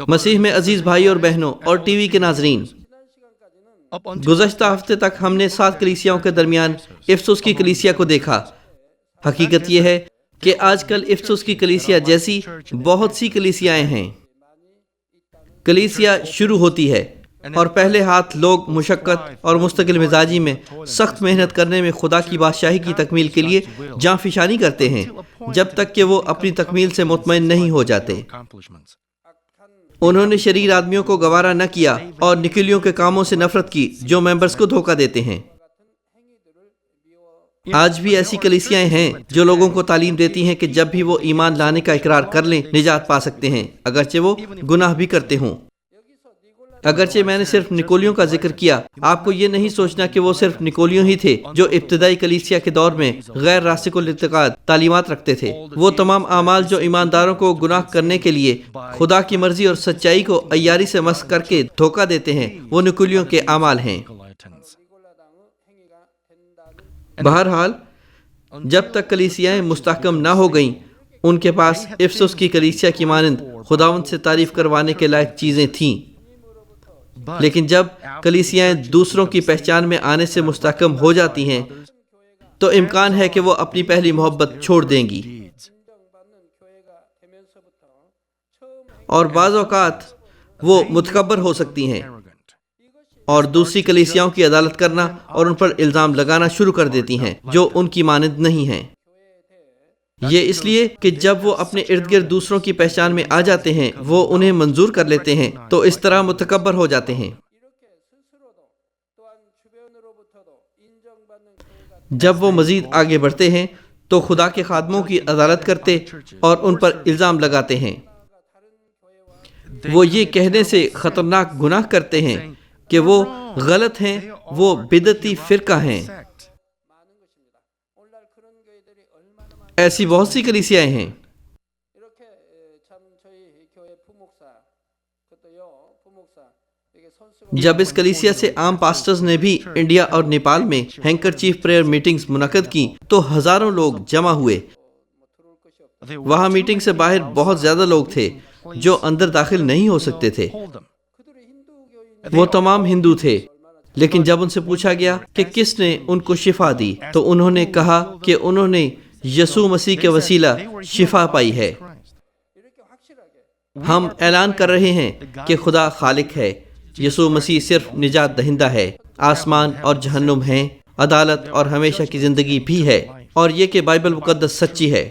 مسیح میں عزیز بھائی اور بہنوں اور ٹی وی کے ناظرین، گزشتہ ہفتے تک ہم نے 7 کلیسیاؤں کے درمیان افسس کی کلیسیا کو دیکھا۔ حقیقت یہ ہے کہ آج کل افسس کی کلیسیا جیسی بہت سی کلیسیائیں ہیں۔ کلیسیا شروع ہوتی ہے اور پہلے ہاتھ لوگ مشقت اور مستقل مزاجی میں سخت محنت کرنے میں خدا کی بادشاہی کی تکمیل کے لیے جاں فشانی کرتے ہیں، جب تک کہ وہ اپنی تکمیل سے مطمئن نہیں ہو جاتے۔ انہوں نے شریر آدمیوں کو گوارا نہ کیا اور نکلیوں کے کاموں سے نفرت کی جو ممبرز کو دھوکہ دیتے ہیں۔ آج بھی ایسی کلیسیائیں ہیں جو لوگوں کو تعلیم دیتی ہیں کہ جب بھی وہ ایمان لانے کا اقرار کر لیں نجات پا سکتے ہیں، اگرچہ وہ گناہ بھی کرتے ہوں۔ اگرچہ میں نے صرف نکولیوں کا ذکر کیا، آپ کو یہ نہیں سوچنا کہ وہ صرف نکولیوں ہی تھے جو ابتدائی کلیسیا کے دور میں غیر راسخ الاعتقاد تعلیمات رکھتے تھے۔ وہ تمام اعمال جو ایمانداروں کو گناہ کرنے کے لیے خدا کی مرضی اور سچائی کو عیاری سے مسخ کر کے دھوکہ دیتے ہیں، وہ نکولیوں کے اعمال ہیں۔ بہرحال جب تک کلیسیائیں مستحکم نہ ہو گئیں، ان کے پاس افسس کی کلیسیا کی مانند خداوند سے تعریف کروانے کے لائق چیزیں تھیں، لیکن جب کلیسیائیں دوسروں کی پہچان میں آنے سے مستحکم ہو جاتی ہیں تو امکان ہے کہ وہ اپنی پہلی محبت چھوڑ دیں گی، اور بعض اوقات وہ متکبر ہو سکتی ہیں اور دوسری کلیسیاؤں کی عدالت کرنا اور ان پر الزام لگانا شروع کر دیتی ہیں جو ان کی مانند نہیں ہیں۔ یہ اس لیے کہ جب وہ اپنے ارد گرد دوسروں کی پہچان میں آ جاتے ہیں، وہ انہیں منظور کر لیتے ہیں تو اس طرح متکبر ہو جاتے ہیں۔ جب وہ مزید آگے بڑھتے ہیں تو خدا کے خادموں کی عدالت کرتے اور ان پر الزام لگاتے ہیں۔ وہ یہ کہنے سے خطرناک گناہ کرتے ہیں کہ وہ غلط ہیں، وہ بدعتی فرقہ ہیں۔ ایسی بہت سی کلیسیائیں ہیں۔ جب اس کلیسیا سے عام پاسٹرز نے بھی انڈیا اور نیپال میں ہینکر چیف پریئر میٹنگز منعقد کی تو ہزاروں لوگ جمع ہوئے۔ وہاں میٹنگ سے باہر بہت زیادہ لوگ تھے جو اندر داخل نہیں ہو سکتے تھے۔ وہ تمام ہندو تھے، لیکن جب ان سے پوچھا گیا کہ کس نے ان کو شفا دی تو انہوں نے کہا کہ انہوں نے یسوع مسیح کے وسیلہ شفا پائی ہے۔ ہم اعلان کر رہے ہیں کہ خدا خالق ہے، یسوع مسیح صرف نجات دہندہ ہے، آسمان اور جہنم ہیں، عدالت اور ہمیشہ کی زندگی بھی ہے، اور یہ کہ بائبل مقدس سچی ہے۔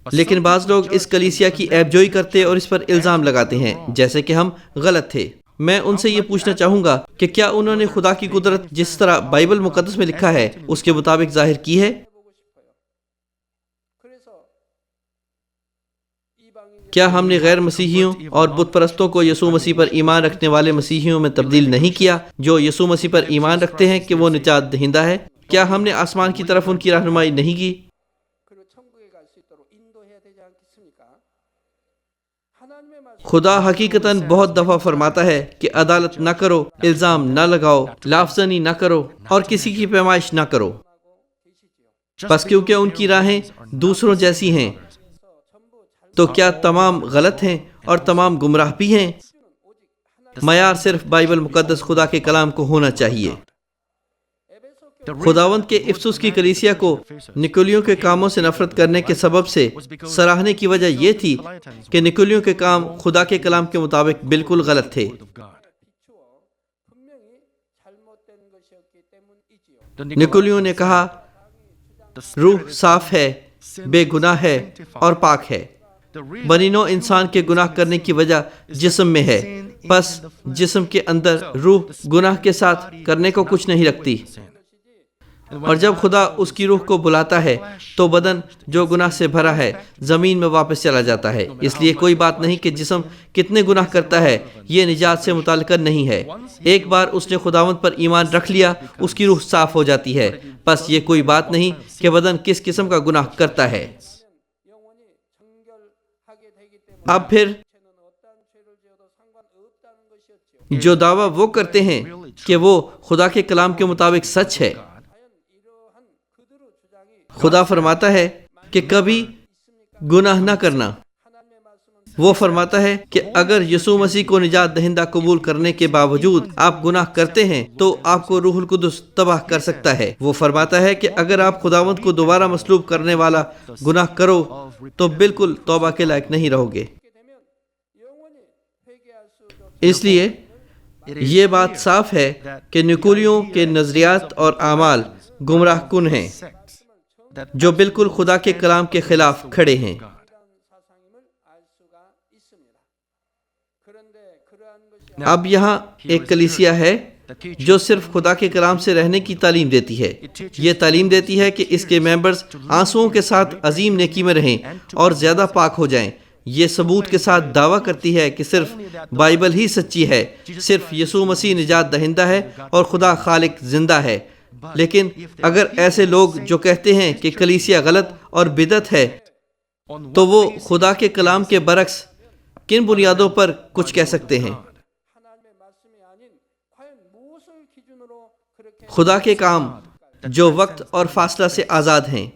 لیکن بعض لوگ اس کلیسیا کی عیب جوئی کرتے اور اس پر الزام لگاتے ہیں جیسے کہ ہم غلط تھے۔ میں ان سے یہ پوچھنا چاہوں گا کہ کیا انہوں نے خدا کی قدرت جس طرح بائبل مقدس میں لکھا ہے اس کے مطابق ظاہر کی ہے؟ کیا ہم نے غیر مسیحیوں اور بت پرستوں کو یسوع مسیح پر ایمان رکھنے والے مسیحیوں میں تبدیل نہیں کیا جو یسوع مسیح پر ایمان رکھتے ہیں کہ وہ نجات دہندہ ہے؟ کیا ہم نے آسمان کی طرف ان کی رہنمائی نہیں کی؟ خدا حقیقتاً بہت دفعہ فرماتا ہے کہ عدالت نہ کرو، الزام نہ لگاؤ، لافزنی نہ کرو اور کسی کی پیمائش نہ کرو۔ بس کیونکہ ان کی راہیں دوسروں جیسی ہیں تو کیا تمام غلط ہیں اور تمام گمراہ بھی ہیں؟ معیار صرف بائبل مقدس خدا کے کلام کو ہونا چاہیے۔ خداوند کے افسس کی کلیسیا کو نکولیوں کے کاموں سے نفرت کرنے کے سبب سے سراہنے کی وجہ یہ تھی کہ نکولیوں کے کام خدا کے کلام کے مطابق بالکل غلط تھے۔ نکولیوں نے کہا روح صاف ہے، بے گناہ ہے اور پاک ہے۔ بنی نوع انسان کے گناہ کرنے کی وجہ جسم میں ہے، پس جسم کے اندر روح گناہ کے ساتھ کرنے کو کچھ نہیں رکھتی، اور جب خدا اس کی روح کو بلاتا ہے تو بدن جو گناہ سے بھرا ہے زمین میں واپس چلا جاتا ہے۔ اس لیے کوئی بات نہیں کہ جسم کتنے گناہ کرتا ہے، یہ نجات سے متعلق نہیں ہے۔ ایک بار اس نے خداوند پر ایمان رکھ لیا، اس کی روح صاف ہو جاتی ہے۔ بس یہ کوئی بات نہیں کہ بدن کس قسم کا گناہ کرتا ہے۔ اب پھر جو دعویٰ وہ کرتے ہیں کہ وہ خدا کے کلام کے مطابق سچ ہے، خدا فرماتا ہے کہ کبھی گناہ نہ کرنا۔ وہ فرماتا ہے کہ اگر یسوع مسیح کو نجات دہندہ قبول کرنے کے باوجود آپ گناہ کرتے ہیں تو آپ کو روح القدس تباہ کر سکتا ہے۔ وہ فرماتا ہے کہ اگر آپ خداوند کو دوبارہ مصلوب کرنے والا گناہ کرو تو بالکل توبہ کے لائق نہیں رہو گے۔ اس لیے یہ بات صاف ہے کہ نکولیوں کے نظریات اور اعمال گمراہ کن ہیں جو بالکل خدا کے کلام کے خلاف کھڑے ہیں۔ اب یہاں ایک کلیسیا ہے جو صرف خدا کے کلام سے رہنے کی تعلیم دیتی ہے۔ یہ تعلیم دیتی ہے کہ اس کے ممبرز آنسوؤں کے ساتھ عظیم نیکی میں رہیں اور زیادہ پاک ہو جائیں۔ یہ ثبوت کے ساتھ دعویٰ کرتی ہے کہ صرف بائبل ہی سچی ہے، صرف یسوع مسیح نجات دہندہ ہے اور خدا خالق زندہ ہے۔ لیکن اگر ایسے لوگ جو کہتے ہیں کہ کلیسیا غلط اور بدعت ہے تو وہ خدا کے کلام کے برعکس کن بنیادوں پر کچھ کہہ سکتے ہیں؟ خدا کے کام جو وقت اور فاصلہ سے آزاد ہیں،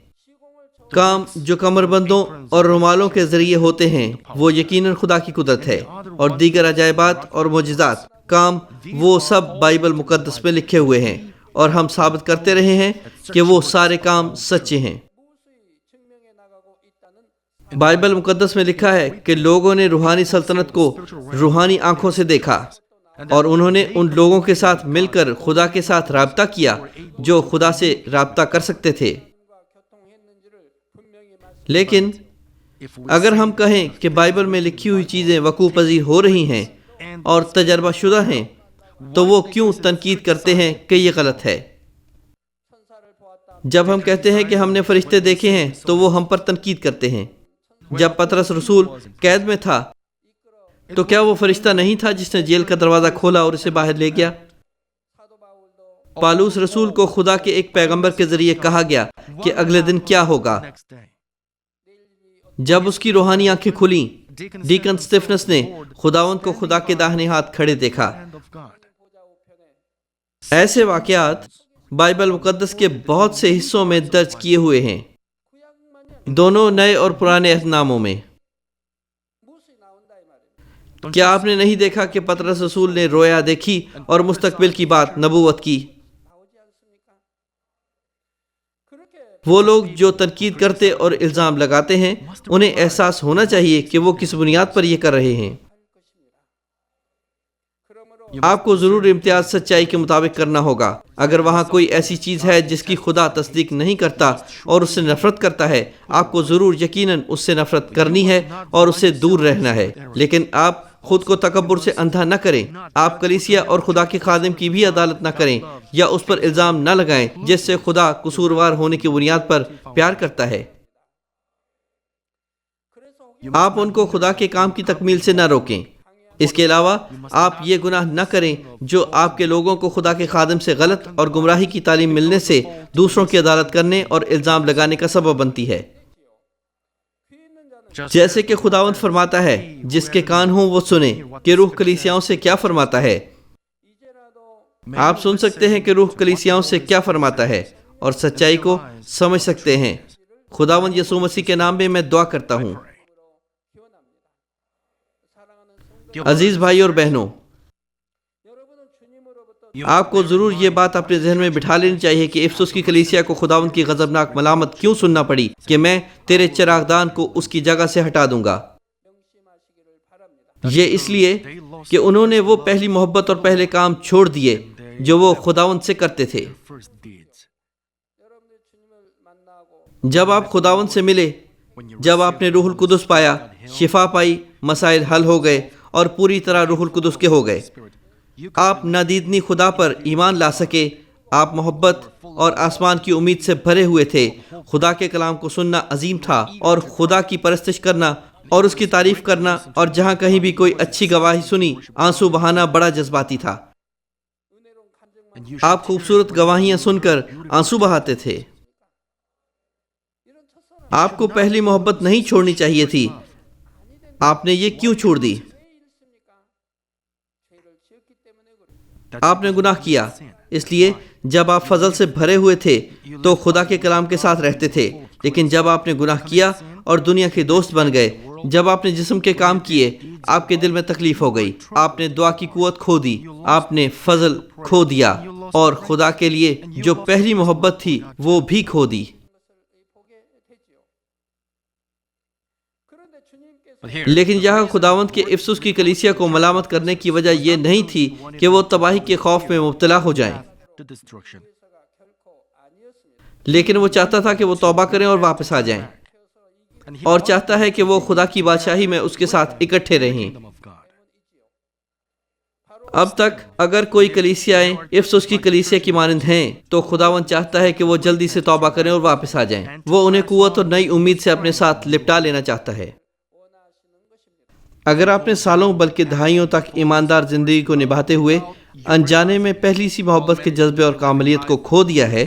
کام جو کمر بندوں اور رومالوں کے ذریعے ہوتے ہیں، وہ یقیناً خدا کی قدرت ہے، اور دیگر عجائبات اور معجزات کام وہ سب بائبل مقدس میں لکھے ہوئے ہیں، اور ہم ثابت کرتے رہے ہیں کہ وہ سارے کام سچے ہیں۔ بائبل مقدس میں لکھا ہے کہ لوگوں نے روحانی سلطنت کو روحانی آنکھوں سے دیکھا، اور انہوں نے ان لوگوں کے ساتھ مل کر خدا کے ساتھ رابطہ کیا جو خدا سے رابطہ کر سکتے تھے۔ لیکن اگر ہم کہیں کہ بائبل میں لکھی ہوئی چیزیں وقوع پذیر ہو رہی ہیں اور تجربہ شدہ ہیں تو وہ کیوں تنقید کرتے ہیں کہ یہ غلط ہے؟ جب ہم کہتے ہیں کہ ہم نے فرشتے دیکھے ہیں تو وہ ہم پر تنقید کرتے ہیں۔ جب پطرس رسول قید میں تھا تو کیا وہ فرشتہ نہیں تھا جس نے جیل کا دروازہ کھولا اور اسے باہر لے گیا؟ پالوس رسول کو خدا کے ایک پیغمبر کے ذریعے کہا گیا کہ اگلے دن کیا ہوگا۔ جب اس کی روحانی آنکھیں کھلیں، ڈیکن سٹیفنس نے خداوند کو خدا کے داہنے ہاتھ کھڑے دیکھا۔ ایسے واقعات بائبل مقدس کے بہت سے حصوں میں درج کیے ہوئے ہیں، دونوں نئے اور پرانے عہد ناموں میں۔ کیا آپ نے نہیں دیکھا کہ پطرس رسول نے رویا دیکھی اور مستقبل کی بات نبوت کی؟ وہ لوگ جو تنقید کرتے اور الزام لگاتے ہیں انہیں احساس ہونا چاہیے کہ وہ کس بنیاد پر یہ کر رہے ہیں۔ آپ کو ضرور امتیاز سچائی کے مطابق کرنا ہوگا۔ اگر وہاں کوئی ایسی چیز ہے جس کی خدا تصدیق نہیں کرتا اور اس سے نفرت کرتا ہے، آپ کو ضرور یقیناً اس سے نفرت کرنی ہے اور اس سے دور رہنا ہے۔ لیکن آپ خود کو تکبر سے اندھا نہ کریں۔ آپ کلیسیا اور خدا کے خادم کی بھی عدالت نہ کریں یا اس پر الزام نہ لگائیں جس سے خدا قصوروار ہونے کی بنیاد پر پیار کرتا ہے۔ آپ ان کو خدا کے کام کی تکمیل سے نہ روکیں۔ اس کے علاوہ آپ یہ گناہ نہ کریں جو آپ کے لوگوں کو خدا کے خادم سے غلط اور گمراہی کی تعلیم ملنے سے دوسروں کی عدالت کرنے اور الزام لگانے کا سبب بنتی ہے۔ جیسے کہ خداوند فرماتا ہے، جس کے کان ہوں وہ سنے کہ روح کلیسیاؤں سے کیا فرماتا ہے۔ آپ سن سکتے ہیں کہ روح کلیسیاؤں سے کیا فرماتا ہے اور سچائی کو سمجھ سکتے ہیں۔ خداوند یسوع مسیح کے نام میں دعا کرتا ہوں۔ عزیز بھائی اور بہنوں، آپ کو ضرور یہ بات اپنے ذہن میں بٹھا لینی چاہیے کہ افسس کی کلیسیا کو خداوند کی غضبناک ملامت کیوں سننا پڑی کہ میں تیرے چراغدان کو اس کی جگہ سے ہٹا دوں گا۔ یہ اس لیے کہ انہوں نے وہ پہلی محبت اور پہلے کام چھوڑ دیے جو وہ خداوند سے کرتے تھے۔ جب آپ خداوند سے ملے، جب آپ نے روح القدس پایا، شفا پائی، مسائل حل ہو گئے اور پوری طرح روح القدس کے ہو گئے، آپ نادیدنی خدا پر ایمان لا سکے۔ آپ محبت اور آسمان کی امید سے بھرے ہوئے تھے۔ خدا کے کلام کو سننا عظیم تھا اور خدا کی پرستش کرنا اور اس کی تعریف کرنا، اور جہاں کہیں بھی کوئی اچھی گواہی سنی آنسو بہانا بڑا جذباتی تھا۔ آپ خوبصورت گواہیاں سن کر آنسو بہاتے تھے۔ آپ کو پہلی محبت نہیں چھوڑنی چاہیے تھی۔ آپ نے یہ کیوں چھوڑ دی؟ آپ نے گناہ کیا، اس لیے جب آپ فضل سے بھرے ہوئے تھے تو خدا کے کلام کے ساتھ رہتے تھے، لیکن جب آپ نے گناہ کیا اور دنیا کے دوست بن گئے جب آپ نے جسم کے کام کیے، آپ کے دل میں تکلیف ہو گئی، آپ نے دعا کی قوت کھو دی، آپ نے فضل کھو دیا، اور خدا کے لیے جو پہلی محبت تھی وہ بھی کھو دی۔ لیکن یہاں خداوند کے افسوس کی کلیسیا کو ملامت کرنے کی وجہ یہ نہیں تھی کہ وہ تباہی کے خوف میں مبتلا ہو جائیں، لیکن وہ چاہتا تھا کہ وہ توبہ کریں اور واپس آ جائیں، اور چاہتا ہے کہ وہ خدا کی بادشاہی میں اس کے ساتھ اکٹھے رہیں۔ اب تک اگر کوئی کلیسیائیں افسوس کی کلیسیا کی مانند ہیں تو خداوند چاہتا ہے کہ وہ جلدی سے توبہ کریں اور واپس آ جائیں۔ وہ انہیں قوت اور نئی امید سے اپنے ساتھ لپٹا لینا چاہتا ہے۔ اگر آپ نے سالوں بلکہ دہائیوں تک ایماندار زندگی کو نبھاتے ہوئے انجانے میں پہلی سی محبت کے جذبے اور کاملیت کو کھو دیا ہے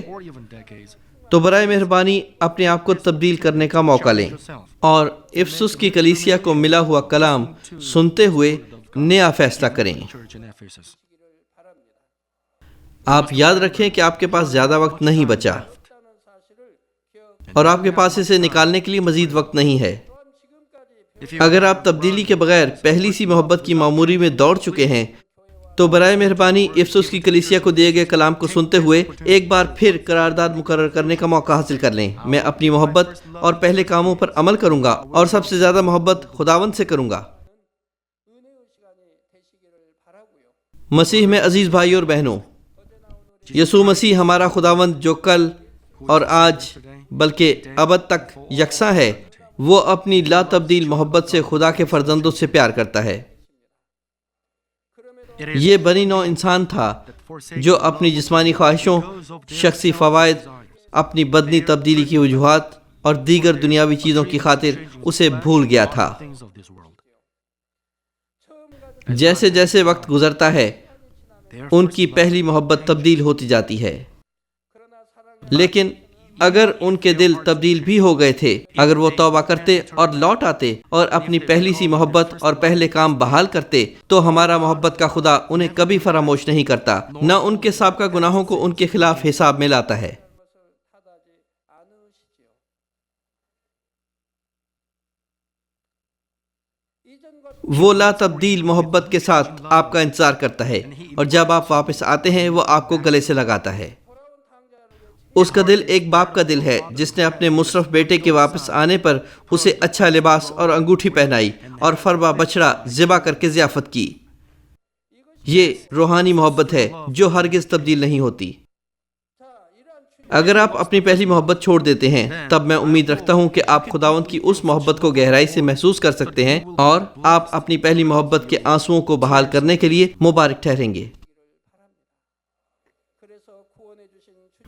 تو برائے مہربانی اپنے آپ کو تبدیل کرنے کا موقع لیں اور افسوس کی کلیسیا کو ملا ہوا کلام سنتے ہوئے نیا فیصلہ کریں۔ آپ یاد رکھیں کہ آپ کے پاس زیادہ وقت نہیں بچا اور آپ کے پاس اسے نکالنے کے لیے مزید وقت نہیں ہے۔ اگر آپ تبدیلی کے بغیر پہلی سی محبت کی معموری میں دوڑ چکے ہیں تو برائے مہربانی افسوس کی کلیسیا کو دیے گئے کلام کو سنتے ہوئے ایک بار پھر قرارداد مقرر کرنے کا موقع حاصل کر لیں۔ میں اپنی محبت اور پہلے کاموں پر عمل کروں گا اور سب سے زیادہ محبت خداوند سے کروں گا۔ مسیح میں عزیز بھائی اور بہنوں، یسوع مسیح ہمارا خداوند جو کل اور آج بلکہ ابد تک یکساں ہے، وہ اپنی لا تبدیل محبت سے خدا کے فرزندوں سے پیار کرتا ہے۔ یہ بنی نوع انسان تھا جو اپنی جسمانی خواہشوں، شخصی فوائد، اپنی بدنی تبدیلی کی وجوہات اور دیگر دنیاوی چیزوں کی خاطر اسے بھول گیا تھا۔ جیسے جیسے وقت گزرتا ہے ان کی پہلی محبت تبدیل ہوتی جاتی ہے، لیکن اگر ان کے دل تبدیل بھی ہو گئے تھے، اگر وہ توبہ کرتے اور لوٹ آتے اور اپنی پہلی سی محبت اور پہلے کام بحال کرتے تو ہمارا محبت کا خدا انہیں کبھی فراموش نہیں کرتا، نہ ان کے سابقہ گناہوں کو ان کے خلاف حساب میں لاتا ہے۔ وہ لا تبدیل محبت کے ساتھ آپ کا انتظار کرتا ہے، اور جب آپ واپس آتے ہیں وہ آپ کو گلے سے لگاتا ہے۔ اس کا دل ایک باپ کا دل ہے جس نے اپنے مصرف بیٹے کے واپس آنے پر اسے اچھا لباس اور انگوٹھی پہنائی اور فربا بچڑا ذبح کر کے ضیافت کی۔ یہ روحانی محبت ہے جو ہرگز تبدیل نہیں ہوتی۔ اگر آپ اپنی پہلی محبت چھوڑ دیتے ہیں تب میں امید رکھتا ہوں کہ آپ خداوند کی اس محبت کو گہرائی سے محسوس کر سکتے ہیں اور آپ اپنی پہلی محبت کے آنسوؤں کو بحال کرنے کے لیے مبارک ٹھہریں گے۔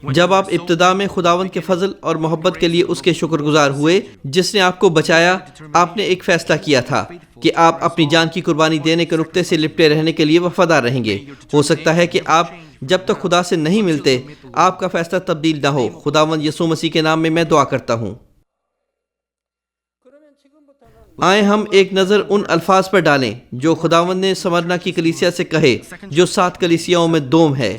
جب آپ ابتدا میں خداوند کے فضل اور محبت کے لیے اس کے شکر گزار ہوئے جس نے آپ کو بچایا، آپ نے ایک فیصلہ کیا تھا کہ آپ اپنی جان کی قربانی دینے کے نقطے سے لپٹے رہنے کے لیے وفادار رہیں گے۔ ہو سکتا ہے کہ آپ جب تک خدا سے نہیں ملتے آپ کا فیصلہ تبدیل نہ ہو۔ خداوند یسوع مسیح کے نام میں دعا کرتا ہوں۔ آئیں ہم ایک نظر ان الفاظ پر ڈالیں جو خداوند نے سمرنا کی کلیسیا سے کہے، جو 7 کلیسیاؤں میں دوم ہے۔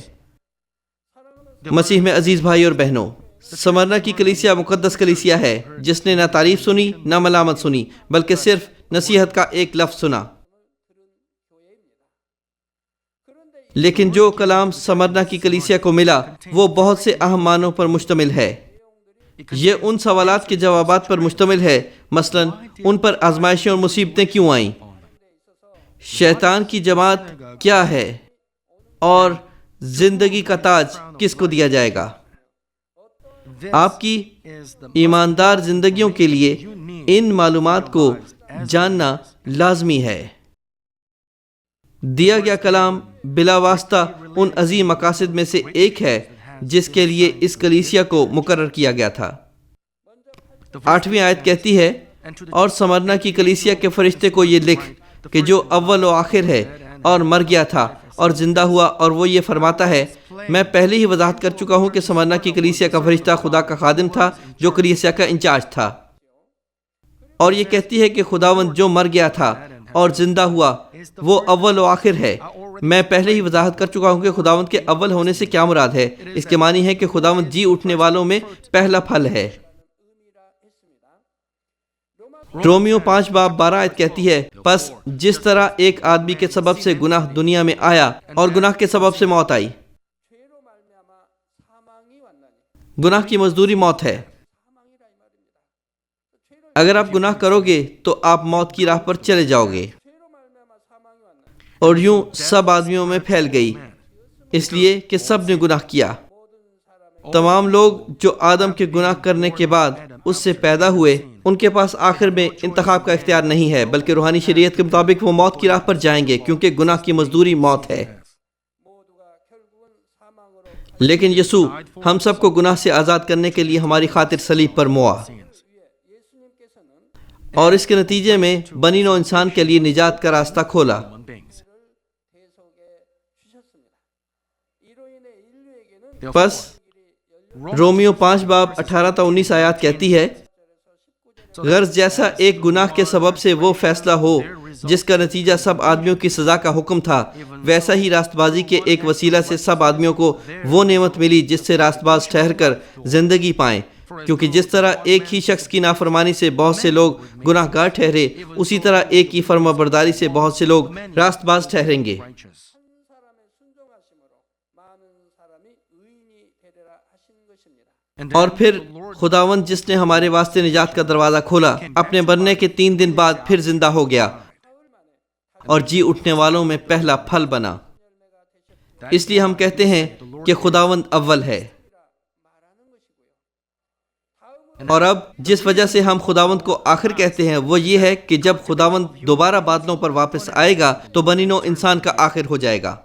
مسیح میں عزیز بھائی اور بہنوں، سمرنا کی کلیسیا مقدس کلیسیا ہے جس نے نہ تعریف سنی نہ ملامت سنی، بلکہ صرف نصیحت کا ایک لفظ سنا۔ لیکن جو کلام سمرنا کی کلیسیا کو ملا وہ بہت سے اہم معنوں پر مشتمل ہے۔ یہ ان سوالات کے جوابات پر مشتمل ہے، مثلا ان پر آزمائشیں اور مصیبتیں کیوں آئیں، شیطان کی جماعت کیا ہے، اور زندگی کا تاج کس کو دیا جائے گا۔ آپ کی ایماندار زندگیوں کے لیے ان معلومات کو جاننا لازمی ہے۔ دیا گیا کلام بلا واسطہ ان عظیم مقاصد میں سے ایک ہے جس کے لیے اس کلیسیا کو مقرر کیا گیا تھا۔ 8ویں آیت کہتی ہے، اور سمرنا کی کلیسیا کے فرشتے کو یہ لکھ کہ جو اول و آخر ہے اور مر گیا تھا اور زندہ ہوا، اور وہ یہ فرماتا ہے، میں پہلے ہی وضاحت کر چکا ہوں کہ سمرنا کی کلیسیا کا فرشتہ خدا کا خادم تھا جو کلیسیا کا انچارج تھا، اور یہ کہتی ہے کہ خداوند جو مر گیا تھا اور زندہ ہوا وہ اول و آخر ہے۔ میں پہلے ہی وضاحت کر چکا ہوں کہ خداوند کے اول ہونے سے کیا مراد ہے۔ اس کے معنی ہے کہ خداوند جی اٹھنے والوں میں پہلا پھل ہے۔ رومیو 5:12 آیت کہتی ہے، پس جس طرح ایک آدمی کے سبب سے گناہ دنیا میں آیا اور گناہ کے سبب سے موت آئی۔ گناہ کی مزدوری موت ہے۔ اگر آپ گناہ کرو گے تو آپ موت کی راہ پر چلے جاؤ گے، اور یوں سب آدمیوں میں پھیل گئی، اس لیے کہ سب نے گناہ کیا۔ تمام لوگ جو آدم کے گناہ کرنے کے بعد اس سے پیدا ہوئے، ان کے پاس آخر میں انتخاب کا اختیار نہیں ہے، بلکہ روحانی شریعت کے مطابق وہ موت کی راہ پر جائیں گے، کیونکہ گناہ کی مزدوری موت ہے۔ لیکن یسوع ہم سب کو گناہ سے آزاد کرنے کے لیے ہماری خاطر صلیب پر موا، اور اس کے نتیجے میں بنی نوع انسان کے لیے نجات کا راستہ کھولا۔ پس رومیو 5:18-19 آیات کہتی ہے، غرض جیسا ایک گناہ کے سبب سے وہ فیصلہ ہو جس کا نتیجہ سب آدمیوں کی سزا کا حکم تھا، ویسا ہی راست بازی کے ایک وسیلہ سے سب آدمیوں کو وہ نعمت ملی جس سے راست باز ٹھہر کر زندگی پائیں، کیونکہ جس طرح ایک ہی شخص کی نافرمانی سے بہت سے لوگ گناہ گار ٹھہرے، اسی طرح ایک ہی فرما برداری سے بہت سے لوگ راست باز ٹھہریں گے۔ اور پھر خداوند جس نے ہمارے واسطے نجات کا دروازہ کھولا، اپنے مرنے کے 3 دن بعد پھر زندہ ہو گیا اور جی اٹھنے والوں میں پہلا پھل بنا۔ اس لیے ہم کہتے ہیں کہ خداوند اول ہے۔ اور اب جس وجہ سے ہم خداوند کو آخر کہتے ہیں وہ یہ ہے کہ جب خداوند دوبارہ بادلوں پر واپس آئے گا تو بنی نوع انسان کا آخر ہو جائے گا۔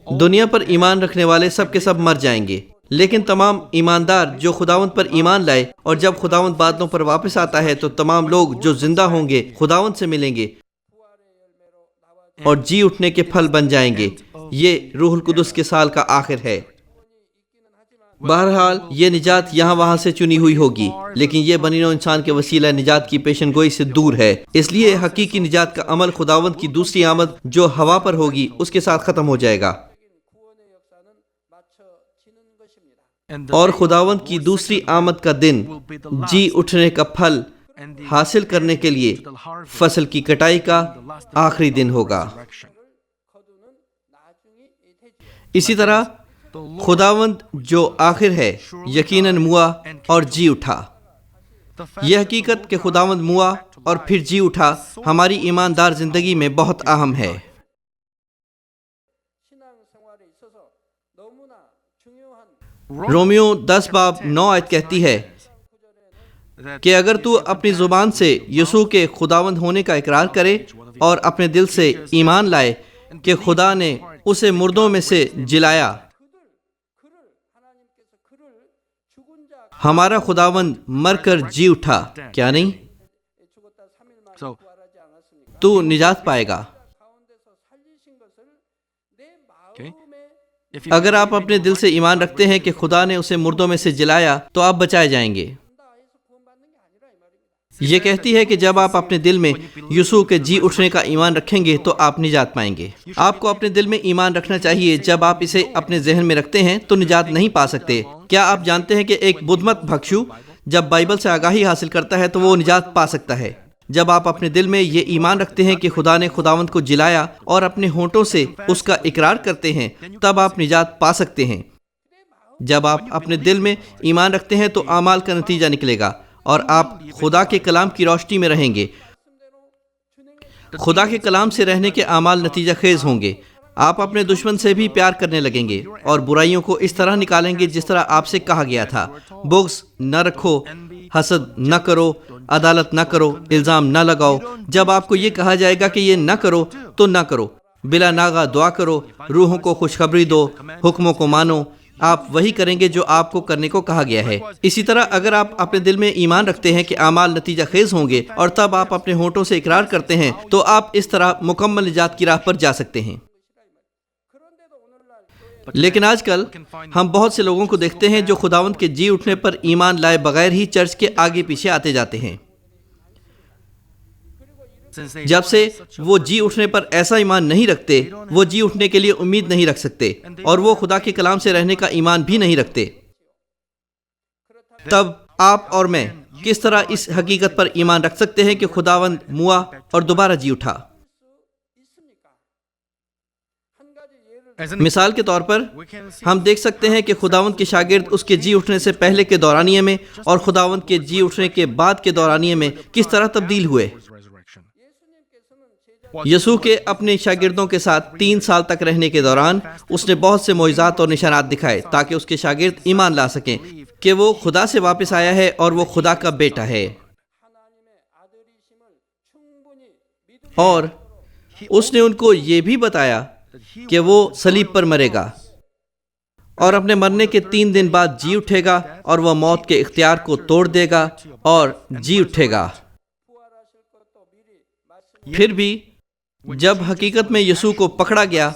دنیا پر ایمان رکھنے والے سب کے سب مر جائیں گے، لیکن تمام ایماندار جو خداوند پر ایمان لائے، اور جب خداوند بادلوں پر واپس آتا ہے تو تمام لوگ جو زندہ ہوں گے خداوند سے ملیں گے اور جی اٹھنے کے پھل بن جائیں گے۔ یہ روح القدس کے سال کا آخر ہے۔ بہرحال یہ نجات یہاں وہاں سے چنی ہوئی ہوگی، لیکن یہ بنی نوع انسان کے وسیلہ نجات کی پیشن گوئی سے دور ہے۔ اس لیے حقیقی نجات کا عمل خداوند کی دوسری آمد جو ہوا پر ہوگی اس کے ساتھ ختم ہو جائے گا، اور خداوند کی دوسری آمد کا دن جی اٹھنے کا پھل حاصل کرنے کے لیے فصل کی کٹائی کا آخری دن ہوگا۔ اسی طرح خداوند جو آخر ہے یقیناً موا اور جی اٹھا۔ یہ حقیقت کہ خداوند موا اور پھر جی اٹھا ہماری ایماندار زندگی میں بہت اہم ہے۔ رومیو 10:9 آیت کہتی ہے کہ اگر تو اپنی زبان سے یسوع کے خداوند ہونے کا اقرار کرے اور اپنے دل سے ایمان لائے کہ خدا نے اسے مردوں میں سے جلایا، ہمارا خداوند مر کر جی اٹھا، کیا نہیں؟ تو نجات پائے گا۔ اگر آپ اپنے دل سے ایمان رکھتے ہیں کہ خدا نے اسے مردوں میں سے جلایا تو آپ بچائے جائیں گے۔ یہ کہتی ہے کہ جب آپ اپنے دل میں یسوع کے جی اٹھنے کا ایمان رکھیں گے تو آپ نجات پائیں گے۔ آپ کو اپنے دل میں ایمان رکھنا چاہیے۔ جب آپ اسے اپنے ذہن میں رکھتے ہیں تو نجات نہیں پا سکتے۔ کیا آپ جانتے ہیں کہ ایک بدھ مت بھکشو جب بائبل سے آگاہی حاصل کرتا ہے تو وہ نجات پا سکتا ہے؟ جب آپ اپنے دل میں یہ ایمان رکھتے ہیں کہ خدا نے خداوند کو جلایا اور اپنے ہونٹوں سے اس کا اقرار کرتے ہیں تب آپ نجات پا سکتے ہیں۔ جب آپ اپنے دل میں ایمان رکھتے ہیں تو اعمال کا نتیجہ نکلے گا اور آپ خدا کے کلام کی روشنی میں رہیں گے۔ خدا کے کلام سے رہنے کے اعمال نتیجہ خیز ہوں گے۔ آپ اپنے دشمن سے بھی پیار کرنے لگیں گے اور برائیوں کو اس طرح نکالیں گے جس طرح آپ سے کہا گیا تھا۔ بغض نہ رکھو، حسد نہ کرو، عدالت نہ کرو، الزام نہ لگاؤ۔ جب آپ کو یہ کہا جائے گا کہ یہ نہ کرو تو نہ کرو۔ بلا ناغہ دعا کرو، روحوں کو خوشخبری دو، حکموں کو مانو۔ آپ وہی کریں گے جو آپ کو کرنے کو کہا گیا ہے۔ اسی طرح اگر آپ اپنے دل میں ایمان رکھتے ہیں کہ اعمال نتیجہ خیز ہوں گے اور تب آپ اپنے ہونٹوں سے اقرار کرتے ہیں تو آپ اس طرح مکمل نجات کی راہ پر جا سکتے ہیں۔ لیکن آج کل ہم بہت سے لوگوں کو دیکھتے ہیں جو خداوند کے جی اٹھنے پر ایمان لائے بغیر ہی چرچ کے آگے پیچھے آتے جاتے ہیں۔ جب سے وہ جی اٹھنے پر ایسا ایمان نہیں رکھتے، وہ جی اٹھنے کے لیے امید نہیں رکھ سکتے، اور وہ خدا کے کلام سے رہنے کا ایمان بھی نہیں رکھتے، تب آپ اور میں کس طرح اس حقیقت پر ایمان رکھ سکتے ہیں کہ خداوند موا اور دوبارہ جی اٹھا؟ مثال کے طور پر ہم دیکھ سکتے ہیں کہ خداوند کے شاگرد اس کے جی اٹھنے سے پہلے کے دورانیے میں اور خداوند کے جی اٹھنے کے بعد کے دورانیے میں کس طرح تبدیل ہوئے۔ یسوع کے اپنے شاگردوں کے ساتھ 3 سال تک رہنے کے دوران اس نے بہت سے معجزات اور نشانات دکھائے تاکہ اس کے شاگرد ایمان لا سکیں کہ وہ خدا سے واپس آیا ہے اور وہ خدا کا بیٹا ہے۔ اور اس نے ان کو یہ بھی بتایا کہ وہ صلیب پر مرے گا اور اپنے مرنے کے 3 دن بعد جی اٹھے گا اور وہ موت کے اختیار کو توڑ دے گا اور جی اٹھے گا۔ پھر بھی جب حقیقت میں یسوع کو پکڑا گیا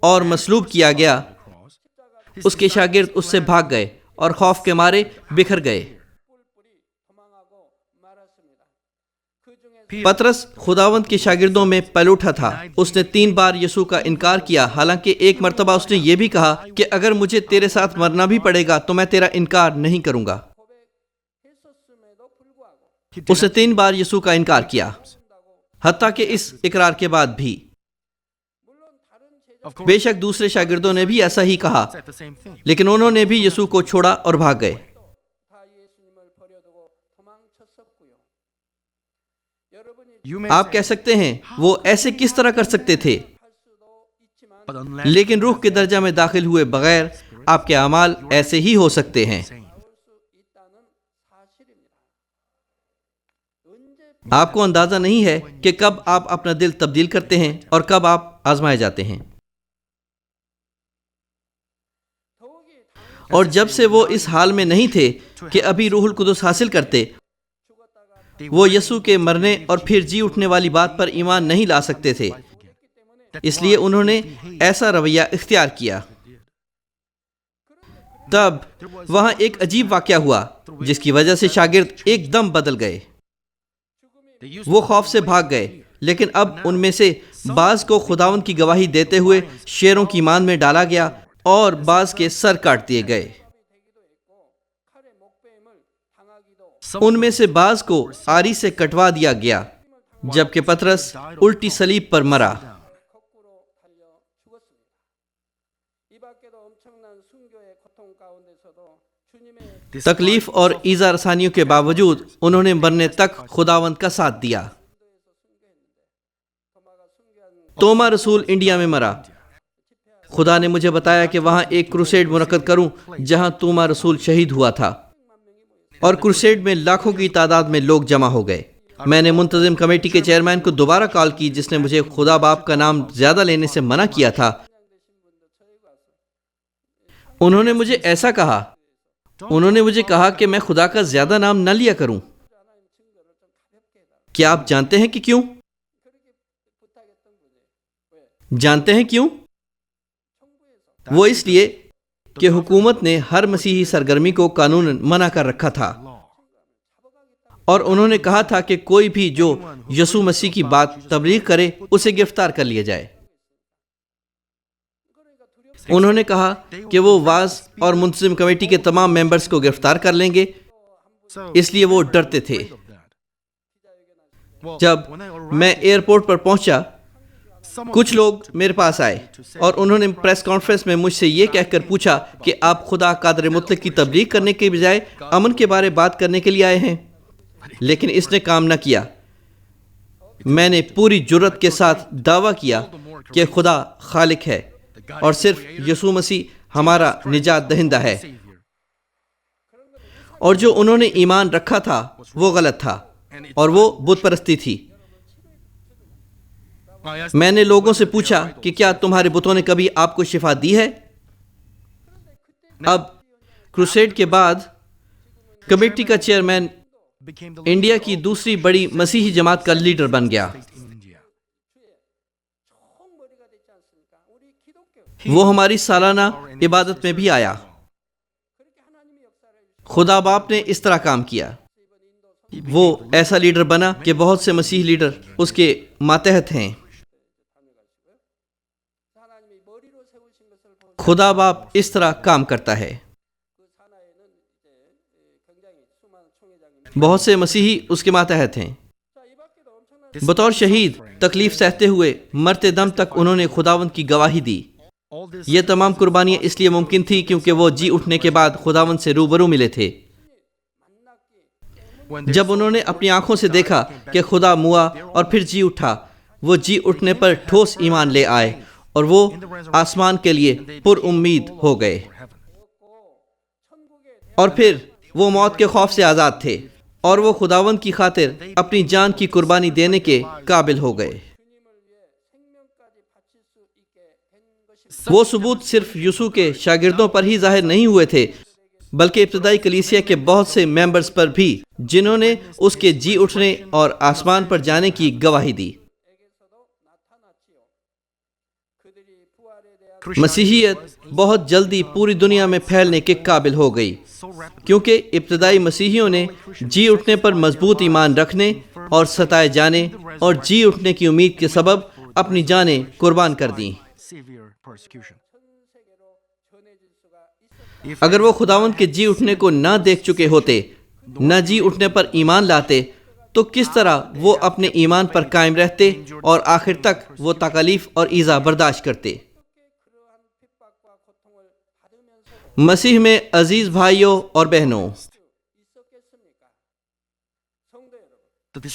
اور مصلوب کیا گیا، اس کے شاگرد اس سے بھاگ گئے اور خوف کے مارے بکھر گئے۔ پطرس خداوند کے شاگردوں میں پلوٹا تھا۔ اس نے 3 بار یسوع کا انکار کیا، حالانکہ ایک مرتبہ اس نے یہ بھی کہا کہ اگر مجھے تیرے ساتھ مرنا بھی پڑے گا تو میں تیرا انکار نہیں کروں گا۔ اس نے 3 بار یسوع کا انکار کیا، حتیٰ کہ اس اقرار کے بعد بھی۔ بے شک دوسرے شاگردوں نے بھی ایسا ہی کہا، لیکن انہوں نے بھی یسوع کو چھوڑا اور بھاگ گئے۔ آپ کہہ سکتے ہیں وہ ایسے کس طرح کر سکتے تھے، لیکن روح کے درجہ میں داخل ہوئے بغیر آپ کے اعمال ایسے ہی ہو سکتے ہیں۔ آپ کو اندازہ نہیں ہے کہ کب آپ اپنا دل تبدیل کرتے ہیں اور کب آپ آزمائے جاتے ہیں۔ اور جب سے وہ اس حال میں نہیں تھے کہ ابھی روح القدس حاصل کرتے، وہ یسوع کے مرنے اور پھر جی اٹھنے والی بات پر ایمان نہیں لا سکتے تھے، اس لیے انہوں نے ایسا رویہ اختیار کیا۔ تب وہاں ایک عجیب واقعہ ہوا جس کی وجہ سے شاگرد ایک دم بدل گئے۔ وہ خوف سے بھاگ گئے، لیکن اب ان میں سے بعض کو خداوند کی گواہی دیتے ہوئے شیروں کی مان میں ڈالا گیا اور بعض کے سر کاٹ دیے گئے۔ ان میں سے بعض کو آری سے کٹوا دیا گیا، جبکہ پطرس الٹی صلیب پر مرا۔ تکلیف اور ایذا رسانیوں کے باوجود انہوں نے مرنے تک خداوند کا ساتھ دیا۔ توما رسول انڈیا میں مرا۔ خدا نے مجھے بتایا کہ وہاں ایک کروسیڈ منعقد کروں جہاں توما رسول شہید ہوا تھا، اور کروسیڈ میں لاکھوں کی تعداد میں لوگ جمع ہو گئے۔ میں نے منتظم کمیٹی کے چیئرمین کو دوبارہ کال کی، جس نے مجھے خدا باپ کا نام زیادہ لینے سے منع کیا تھا۔ انہوں نے مجھے ایسا کہا، انہوں نے مجھے کہا کہ میں خدا کا زیادہ نام نہ لیا کروں۔ کیا آپ جانتے ہیں کہ کیوں؟ جانتے ہیں کیوں؟ وہ اس لیے کہ حکومت نے ہر مسیحی سرگرمی کو قانوناً منع کر رکھا تھا، اور انہوں نے کہا تھا کہ کوئی بھی جو یسوع مسیح کی بات تبلیغ کرے اسے گرفتار کر لیا جائے۔ انہوں نے کہا کہ وہ واعظ اور منتظم کمیٹی کے تمام ممبرز کو گرفتار کر لیں گے، اس لیے وہ ڈرتے تھے۔ جب میں ایئرپورٹ پر پہنچا، کچھ لوگ میرے پاس آئے اور انہوں نے پریس کانفرنس میں مجھ سے یہ کہہ کر پوچھا کہ آپ خدا قادر مطلق کی تبلیغ کرنے کے بجائے امن کے بارے بات کرنے کے لیے آئے ہیں، لیکن اس نے کام نہ کیا۔ میں نے پوری جرات کے ساتھ دعویٰ کیا کہ خدا خالق ہے اور صرف یسوع مسیح ہمارا نجات دہندہ ہے، اور جو انہوں نے ایمان رکھا تھا وہ غلط تھا، اور وہ بت پرستی تھی۔ میں نے لوگوں سے پوچھا کہ کیا تمہارے بتوں نے کبھی آپ کو شفا دی ہے؟ اب کروسیڈ کے بعد کمیٹی کا چیئرمین انڈیا کی دوسری بڑی مسیحی جماعت کا لیڈر بن گیا۔ وہ ہماری سالانہ عبادت میں بھی آیا۔ خدا باپ نے اس طرح کام کیا۔ وہ ایسا لیڈر بنا کہ بہت سے مسیحی لیڈر اس کے ماتحت ہیں۔ خدا باپ اس طرح کام کرتا ہے۔ بہت سے مسیحی اس کے ماتحت ہیں۔ بطور شہید تکلیف سہتے ہوئے مرتے دم تک انہوں نے خداوند کی گواہی دی۔ یہ تمام قربانیاں اس لیے ممکن تھی کیونکہ وہ جی اٹھنے کے بعد خداوند سے روبرو ملے تھے۔ جب انہوں نے اپنی آنکھوں سے دیکھا کہ خدا موا اور پھر جی اٹھا، وہ جی اٹھنے پر ٹھوس ایمان لے آئے اور وہ آسمان کے لیے پر امید ہو گئے، اور پھر وہ موت کے خوف سے آزاد تھے اور وہ خداوند کی خاطر اپنی جان کی قربانی دینے کے قابل ہو گئے۔ وہ ثبوت صرف یسوع کے شاگردوں پر ہی ظاہر نہیں ہوئے تھے بلکہ ابتدائی کلیسیا کے بہت سے ممبرز پر بھی، جنہوں نے اس کے جی اٹھنے اور آسمان پر جانے کی گواہی دی۔ مسیحیت بہت جلدی پوری دنیا میں پھیلنے کے قابل ہو گئی کیونکہ ابتدائی مسیحیوں نے جی اٹھنے پر مضبوط ایمان رکھنے اور ستائے جانے اور جی اٹھنے کی امید کے سبب اپنی جانیں قربان کر دیں۔ اگر وہ خداوند کے جی اٹھنے کو نہ دیکھ چکے ہوتے، نہ جی اٹھنے پر ایمان لاتے، تو کس طرح وہ اپنے ایمان پر قائم رہتے اور آخر تک وہ تکالیف اور ایذا برداشت کرتے؟ مسیح میں عزیز بھائیوں اور بہنوں،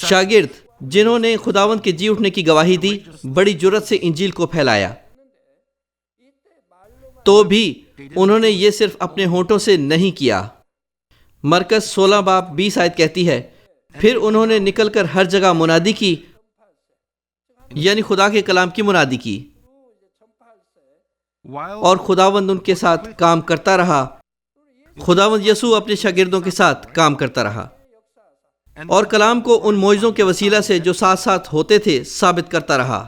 شاگرد جنہوں نے خداوند کے جی اٹھنے کی گواہی دی بڑی جرأت سے انجیل کو پھیلایا، تو بھی انہوں نے یہ صرف اپنے ہونٹوں سے نہیں کیا۔ مرکز 16 باب 20 آیت کہتی ہے، پھر انہوں نے نکل کر ہر جگہ منادی کی، یعنی خدا کے کلام کی منادی کی، اور خداوند ان کے ساتھ کام کرتا رہا۔ خداوند یسوع اپنے شاگردوں کے ساتھ کام کرتا رہا اور کلام کو ان معجزوں کے وسیلہ سے جو ساتھ ساتھ ہوتے تھے ثابت کرتا رہا۔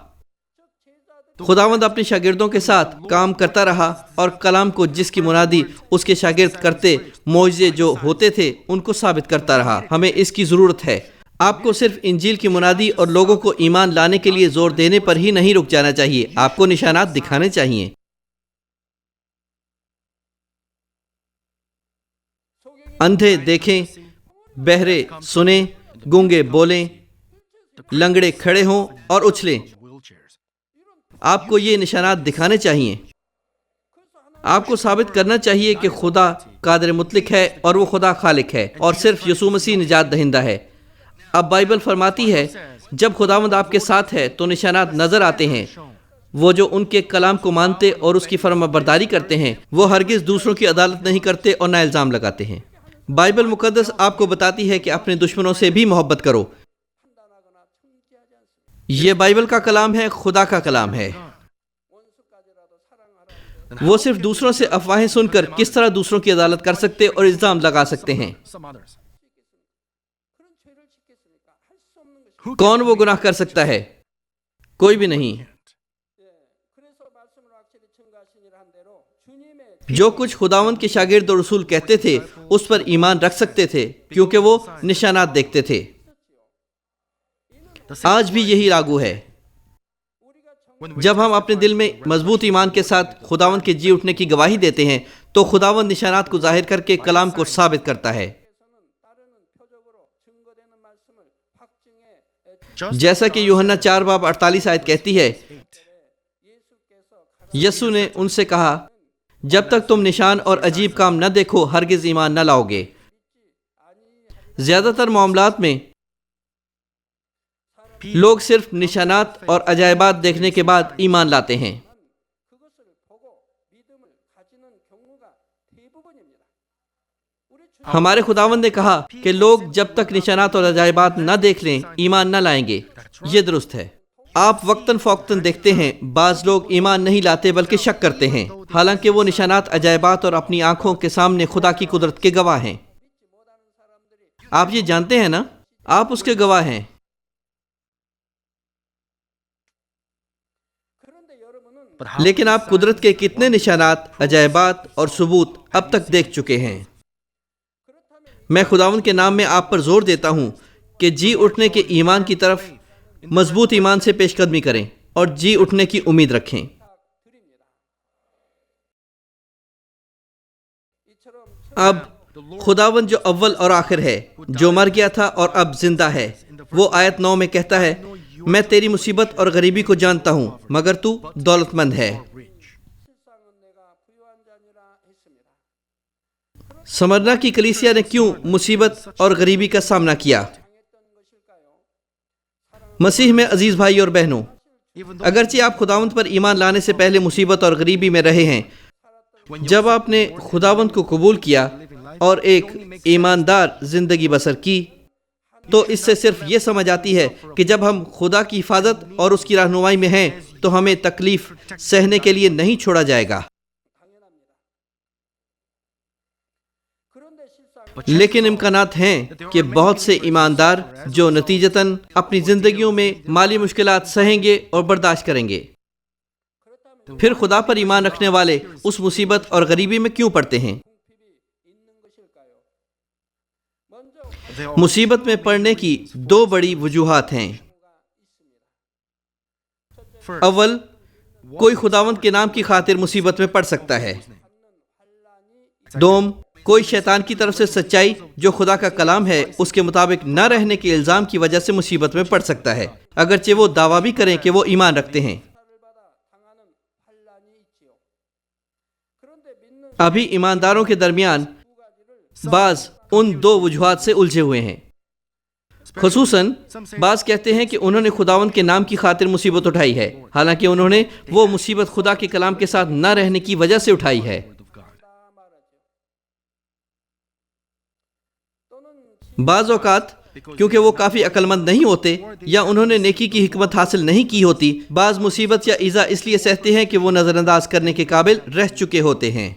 خداوند اپنے شاگردوں کے ساتھ کام کرتا رہا اور کلام کو جس کی منادی اس کے شاگرد کرتے، معجزے جو ہوتے تھے ان کو ثابت کرتا رہا۔ ہمیں اس کی ضرورت ہے۔ آپ کو صرف انجیل کی منادی اور لوگوں کو ایمان لانے کے لیے زور دینے پر ہی نہیں رک جانا چاہیے، آپ کو نشانات دکھانے چاہیے۔ اندھے دیکھیں، بہرے سنیں، گونگے بولیں، لنگڑے کھڑے ہوں اور اچھلیں۔ آپ کو یہ نشانات دکھانے چاہیے۔ آپ کو ثابت کرنا چاہیے کہ خدا قادر مطلق ہے اور وہ خدا خالق ہے اور صرف یسوع مسیح نجات دہندہ ہے۔ اب بائبل فرماتی ہے جب خداوند آپ کے ساتھ ہے تو نشانات نظر آتے ہیں۔ وہ جو ان کے کلام کو مانتے اور اس کی فرما برداری کرتے ہیں، وہ ہرگز دوسروں کی عدالت نہیں کرتے اور نہ الزام لگاتے ہیں۔ بائبل مقدس آپ کو بتاتی ہے کہ اپنے دشمنوں سے بھی محبت کرو۔ یہ بائبل کا کلام ہے، خدا کا کلام ہے۔ وہ صرف دوسروں سے افواہیں سن کر کس طرح دوسروں کی عدالت کر سکتے اور الزام لگا سکتے ہیں؟ کون وہ گناہ کر سکتا ہے؟ کوئی بھی نہیں۔ جو کچھ خداوند کے شاگرد اور رسول کہتے تھے اس پر ایمان رکھ سکتے تھے کیونکہ وہ نشانات دیکھتے تھے۔ آج بھی یہی لاگو ہے۔ جب ہم اپنے دل میں مضبوط ایمان کے ساتھ خداوند کے جی اٹھنے کی گواہی دیتے ہیں تو خداوند نشانات کو ظاہر کر کے کلام کو ثابت کرتا ہے۔ جیسا کہ یوحنا 4 باب 48 آیت کہتی ہے، یسوع نے ان سے کہا، جب تک تم نشان اور عجیب کام نہ دیکھو ہرگز ایمان نہ لاؤ گے۔ زیادہ تر معاملات میں لوگ صرف نشانات اور عجائبات دیکھنے کے بعد ایمان لاتے ہیں۔ ہمارے خداوند نے کہا کہ لوگ جب تک نشانات اور عجائبات نہ دیکھ لیں ایمان نہ لائیں گے۔ یہ درست ہے۔ آپ وقتاً فوقتاً دیکھتے ہیں بعض لوگ ایمان نہیں لاتے بلکہ شک کرتے ہیں، حالانکہ وہ نشانات، عجائبات اور اپنی آنکھوں کے سامنے خدا کی قدرت کے گواہ ہیں۔ آپ یہ جانتے ہیں نا؟ آپ اس کے گواہ ہیں۔ لیکن آپ قدرت کے کتنے نشانات، عجائبات اور ثبوت اب تک دیکھ چکے ہیں؟ میں خداوند کے نام میں آپ پر زور دیتا ہوں کہ جی اٹھنے کے ایمان کی طرف مضبوط ایمان سے پیش قدمی کریں اور جی اٹھنے کی امید رکھیں۔ اب خداوند جو اول اور آخر ہے، جو مر گیا تھا اور اب زندہ ہے، وہ آیت 9 میں کہتا ہے، میں تیری مصیبت اور غریبی کو جانتا ہوں مگر تو دولت مند ہے۔ سمرنا کی کلیسیا نے کیوں مصیبت اور غریبی کا سامنا کیا؟ مسیح میں عزیز بھائی اور بہنوں، اگرچہ آپ خداوند پر ایمان لانے سے پہلے مصیبت اور غریبی میں رہے ہیں، جب آپ نے خداوند کو قبول کیا اور ایک ایماندار زندگی بسر کی، تو اس سے صرف یہ سمجھ آتی ہے کہ جب ہم خدا کی حفاظت اور اس کی رہنمائی میں ہیں تو ہمیں تکلیف سہنے کے لیے نہیں چھوڑا جائے گا۔ لیکن امکانات ہیں کہ بہت سے ایماندار جو نتیجتاً اپنی زندگیوں میں مالی مشکلات سہیں گے اور برداشت کریں گے، پھر خدا پر ایمان رکھنے والے اس مصیبت اور غریبی میں کیوں پڑتے ہیں؟ مصیبت میں پڑنے کی دو بڑی وجوہات ہیں۔ اول، کوئی خداوند کے نام کی خاطر مصیبت میں پڑ سکتا ہے۔ دوم، کوئی شیطان کی طرف سے سچائی جو خدا کا کلام ہے اس کے مطابق نہ رہنے کے الزام کی وجہ سے مصیبت میں پڑ سکتا ہے، اگرچہ وہ دعویٰ بھی کریں کہ وہ ایمان رکھتے ہیں۔ ابھی ایمانداروں کے درمیان بعض ان دو وجوہات سے الجھے ہوئے ہیں۔ خصوصاً بعض کہتے ہیں کہ انہوں نے خداوند کے نام کی خاطر مصیبت اٹھائی ہے، حالانکہ انہوں نے وہ مصیبت خدا کے کلام کے ساتھ نہ رہنے کی وجہ سے اٹھائی ہے۔ بعض اوقات کیونکہ وہ کافی عقل مند نہیں ہوتے یا انہوں نے نیکی کی حکمت حاصل نہیں کی ہوتی، بعض مصیبت یا ایذا اس لیے سہتے ہیں کہ وہ نظر انداز کرنے کے قابل رہ چکے ہوتے ہیں۔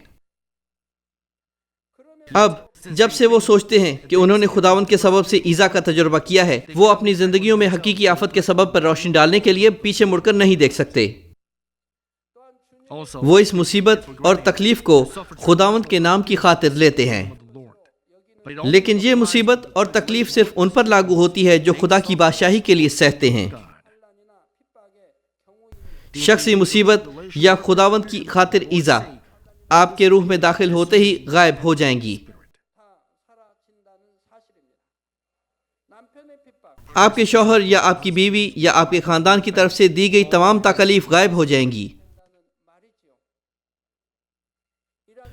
اب جب سے وہ سوچتے ہیں کہ انہوں نے خداوند کے سبب سے ایذا کا تجربہ کیا ہے، وہ اپنی زندگیوں میں حقیقی آفت کے سبب پر روشنی ڈالنے کے لیے پیچھے مڑ کر نہیں دیکھ سکتے۔ وہ اس مصیبت اور تکلیف کو خداوند کے نام کی خاطر لیتے ہیں، لیکن یہ مصیبت اور تکلیف صرف ان پر لاگو ہوتی ہے جو خدا کی بادشاہی کے لیے سہتے ہیں۔ شخصی مصیبت یا خداوند کی خاطر ایذا آپ کے روح میں داخل ہوتے ہی غائب ہو جائیں گی۔ آپ کے شوہر یا آپ کی بیوی یا آپ کے خاندان کی طرف سے دی گئی تمام تکالیف غائب ہو جائیں گی۔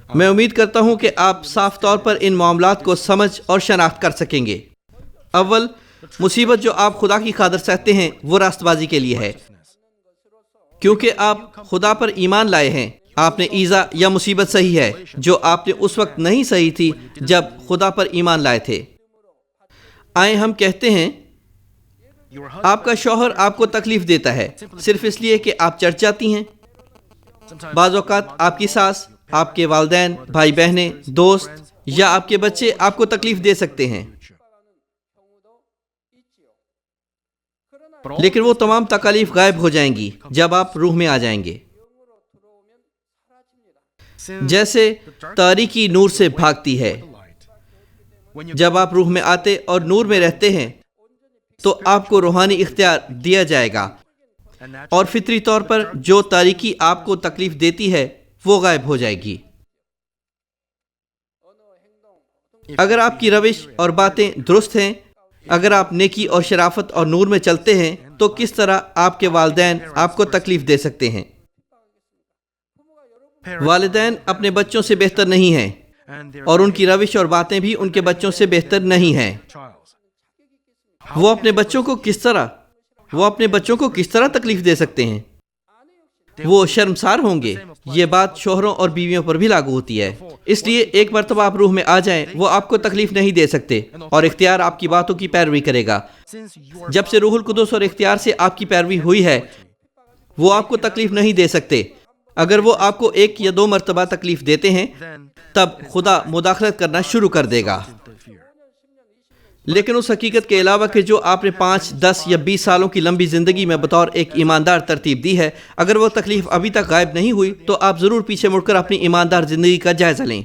میں امید کرتا ہوں کہ آپ صاف طور پر ان معاملات کو سمجھ اور شناخت کر سکیں گے۔ اول، مصیبت جو آپ خدا کی خاطر سہتے ہیں وہ راست بازی کے لیے ہے، کیونکہ آپ خدا پر ایمان لائے ہیں۔ آپ نے ایذا یا مصیبت سہی ہے جو آپ نے اس وقت نہیں سہی تھی جب خدا پر ایمان لائے تھے۔ آئیں ہم کہتے ہیں آپ کا شوہر آپ کو تکلیف دیتا ہے صرف اس لیے کہ آپ چرچ جاتی ہیں۔ بعض اوقات آپ کی ساس، آپ کے والدین، بھائی بہنیں، دوست یا آپ کے بچے آپ کو تکلیف دے سکتے ہیں، لیکن وہ تمام تکالیف غائب ہو جائیں گی جب آپ روح میں آ جائیں گے۔ جیسے تاریکی نور سے بھاگتی ہے، جب آپ روح میں آتے اور نور میں رہتے ہیں تو آپ کو روحانی اختیار دیا جائے گا، اور فطری طور پر جو تاریکی آپ کو تکلیف دیتی ہے وہ غائب ہو جائے گی۔ اگر آپ کی روش اور باتیں درست ہیں، اگر آپ نیکی اور شرافت اور نور میں چلتے ہیں، تو کس طرح آپ کے والدین آپ کو تکلیف دے سکتے ہیں؟ والدین اپنے بچوں سے بہتر نہیں ہیں، اور ان کی روش اور باتیں بھی ان کے بچوں سے بہتر نہیں ہیں۔ وہ اپنے بچوں کو کس طرح تکلیف دے سکتے ہیں؟ وہ شرمسار ہوں گے۔ یہ بات شوہروں اور بیویوں پر بھی لاگو ہوتی ہے۔ اس لیے ایک مرتبہ آپ روح میں آ جائیں، وہ آپ کو تکلیف نہیں دے سکتے، اور اختیار آپ کی باتوں کی پیروی کرے گا۔ جب سے روح القدس اور اختیار سے آپ کی پیروی ہوئی ہے، وہ آپ کو تکلیف نہیں دے سکتے۔ اگر وہ آپ کو ایک یا دو مرتبہ تکلیف دیتے ہیں، تب خدا مداخلت کرنا شروع کر دے گا۔ لیکن اس حقیقت کے علاوہ کہ جو آپ نے 5، 10 یا 20 سالوں کی لمبی زندگی میں بطور ایک ایماندار ترتیب دی ہے، اگر وہ تکلیف ابھی تک غائب نہیں ہوئی تو آپ ضرور پیچھے مڑ کر اپنی ایماندار زندگی کا جائزہ لیں۔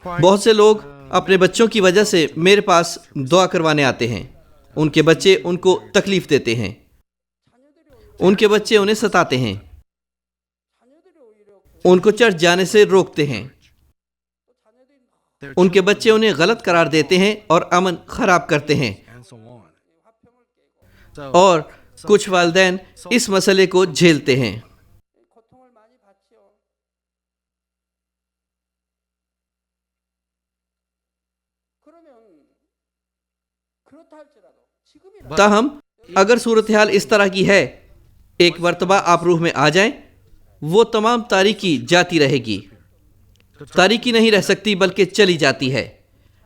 بہت سے لوگ اپنے بچوں کی وجہ سے میرے پاس دعا کروانے آتے ہیں۔ ان کے بچے ان کو تکلیف دیتے ہیں، ان کے بچے انہیں ستاتے ہیں، ان کو چرچ جانے سے روکتے ہیں، ان کے بچے انہیں غلط قرار دیتے ہیں اور امن خراب کرتے ہیں، اور کچھ والدین اس مسئلے کو جھیلتے ہیں۔ تاہم اگر صورتحال اس طرح کی ہے، ایک مرتبہ آپ روح میں آ جائیں، وہ تمام تاریکی جاتی رہے گی، تاریکی نہیں رہ سکتی بلکہ چلی جاتی ہے۔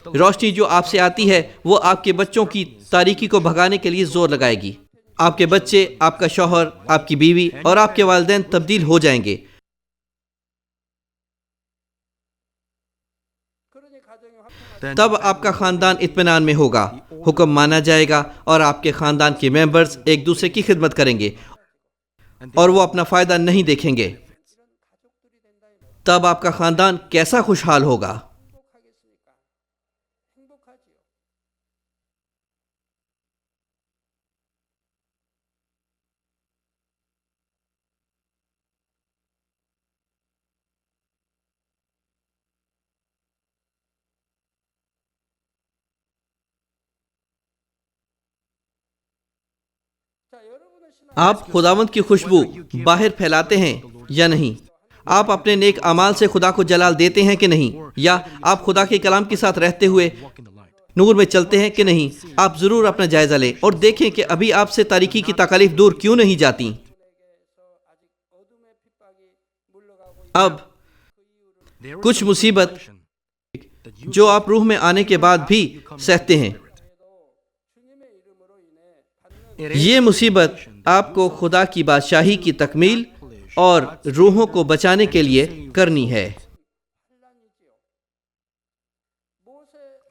روشنی جو آپ سے آتی ہے وہ آپ کے بچوں کی تاریکی کو بھگانے کے لیے زور لگائے گی۔ آپ کے بچے، آپ کا شوہر، آپ کی بیوی اور آپ کے والدین تبدیل ہو جائیں گے۔ تب آپ کا خاندان اطمینان میں ہوگا، حکم مانا جائے گا اور آپ کے خاندان کے ممبرز ایک دوسرے کی خدمت کریں گے اور وہ اپنا فائدہ نہیں دیکھیں گے۔ تب آپ کا خاندان کیسا خوشحال ہوگا۔ آپ خداوند کی خوشبو باہر پھیلاتے ہیں یا نہیں؟ آپ اپنے نیک اعمال سے خدا کو جلال دیتے ہیں کہ نہیں؟ یا آپ خدا کے کلام کے ساتھ رہتے ہوئے نور میں چلتے ہیں کہ نہیں؟ آپ ضرور اپنا جائزہ لیں اور دیکھیں کہ ابھی آپ سے تاریکی کی تکالیف دور کیوں نہیں جاتی۔ اب کچھ مصیبت جو آپ روح میں آنے کے بعد بھی سہتے ہیں، یہ مصیبت آپ کو خدا کی بادشاہی کی تکمیل اور روحوں کو بچانے کے لیے کرنی ہے۔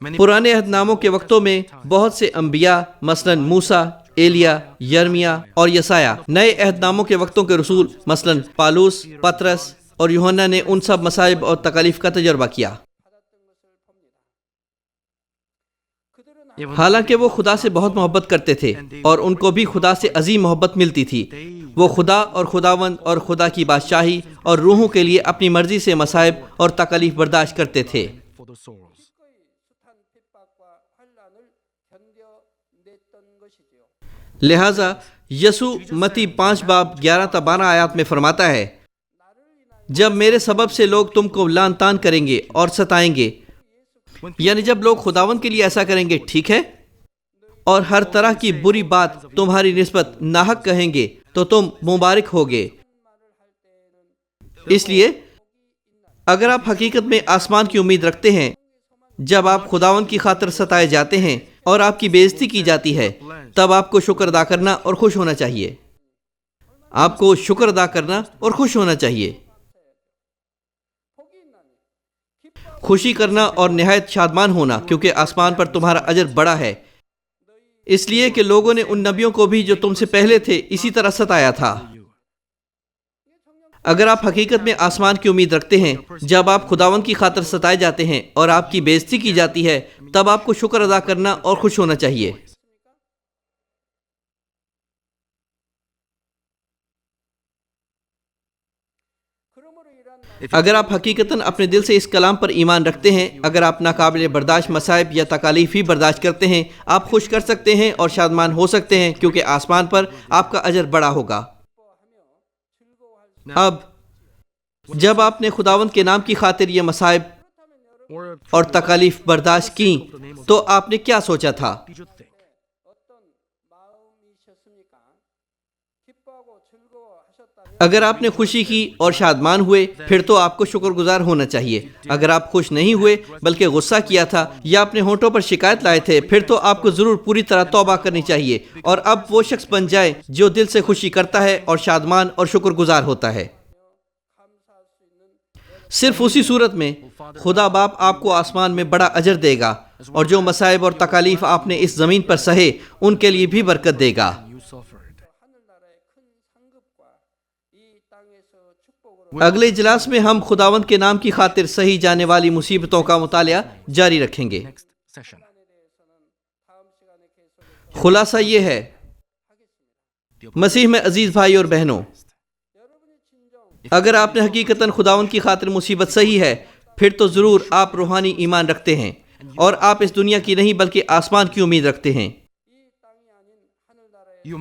پرانے عہد ناموں کے وقتوں میں بہت سے انبیاء مثلاً موسیٰ، ایلیا، یرمیا اور یسایہ، نئے عہد ناموں کے وقتوں کے رسول مثلاً پالوس، پطرس اور یوحنا نے ان سب مصائب اور تکالیف کا تجربہ کیا۔ حالانکہ وہ خدا سے بہت محبت کرتے تھے اور ان کو بھی خدا سے عظیم محبت ملتی تھی، وہ خدا اور خداوند اور خدا کی بادشاہی اور روحوں کے لیے اپنی مرضی سے مصائب اور تکالیف برداشت کرتے تھے۔ لہٰذا یسوع متی 5:11-12 میں فرماتا ہے، جب میرے سبب سے لوگ تم کو لعن طعن کریں گے اور ستائیں گے، یعنی جب لوگ خداوند کے لیے ایسا کریں گے، ٹھیک ہے، اور ہر طرح کی بری بات تمہاری نسبت ناحق کہیں گے تو تم مبارک ہوگے۔ اس لیے اگر آپ حقیقت میں آسمان کی امید رکھتے ہیں، جب آپ خداوند کی خاطر ستائے جاتے ہیں اور آپ کی بے عزتی کی جاتی ہے، تب آپ کو شکر ادا کرنا اور خوش ہونا چاہیے۔ آپ کو شکر ادا کرنا اور خوش ہونا چاہیے، خوشی کرنا اور نہایت شادمان ہونا، کیونکہ آسمان پر تمہارا اجر بڑا ہے، اس لیے کہ لوگوں نے ان نبیوں کو بھی جو تم سے پہلے تھے اسی طرح ستایا تھا۔ اگر آپ حقیقت میں آسمان کی امید رکھتے ہیں، جب آپ خداوند کی خاطر ستائے جاتے ہیں اور آپ کی بے عزتی کی جاتی ہے، تب آپ کو شکر ادا کرنا اور خوش ہونا چاہیے۔ اگر آپ حقیقتاً اپنے دل سے اس کلام پر ایمان رکھتے ہیں، اگر آپ ناقابل برداشت مصائب یا تکالیف ہی برداشت کرتے ہیں، آپ خوش کر سکتے ہیں اور شادمان ہو سکتے ہیں، کیونکہ آسمان پر آپ کا اجر بڑا ہوگا۔ اب جب آپ نے خداوند کے نام کی خاطر یہ مصائب اور تکالیف برداشت کی تو آپ نے کیا سوچا تھا؟ اگر آپ نے خوشی کی اور شادمان ہوئے، پھر تو آپ کو شکر گزار ہونا چاہیے۔ اگر آپ خوش نہیں ہوئے بلکہ غصہ کیا تھا یا اپنے ہونٹوں پر شکایت لائے تھے، پھر تو آپ کو ضرور پوری طرح توبہ کرنی چاہیے اور اب وہ شخص بن جائے جو دل سے خوشی کرتا ہے اور شادمان اور شکر گزار ہوتا ہے۔ صرف اسی صورت میں خدا باپ آپ کو آسمان میں بڑا اجر دے گا، اور جو مصائب اور تکالیف آپ نے اس زمین پر سہے ان کے لیے بھی برکت دے گا۔ اگلے اجلاس میں ہم خداوند کے نام کی خاطر سہی جانے والی مصیبتوں کا مطالعہ جاری رکھیں گے۔ خلاصہ یہ ہے، مسیح میں عزیز بھائی اور بہنوں، اگر آپ نے حقیقتاً خداوند کی خاطر مصیبت سہی ہے، پھر تو ضرور آپ روحانی ایمان رکھتے ہیں، اور آپ اس دنیا کی نہیں بلکہ آسمان کی امید رکھتے ہیں۔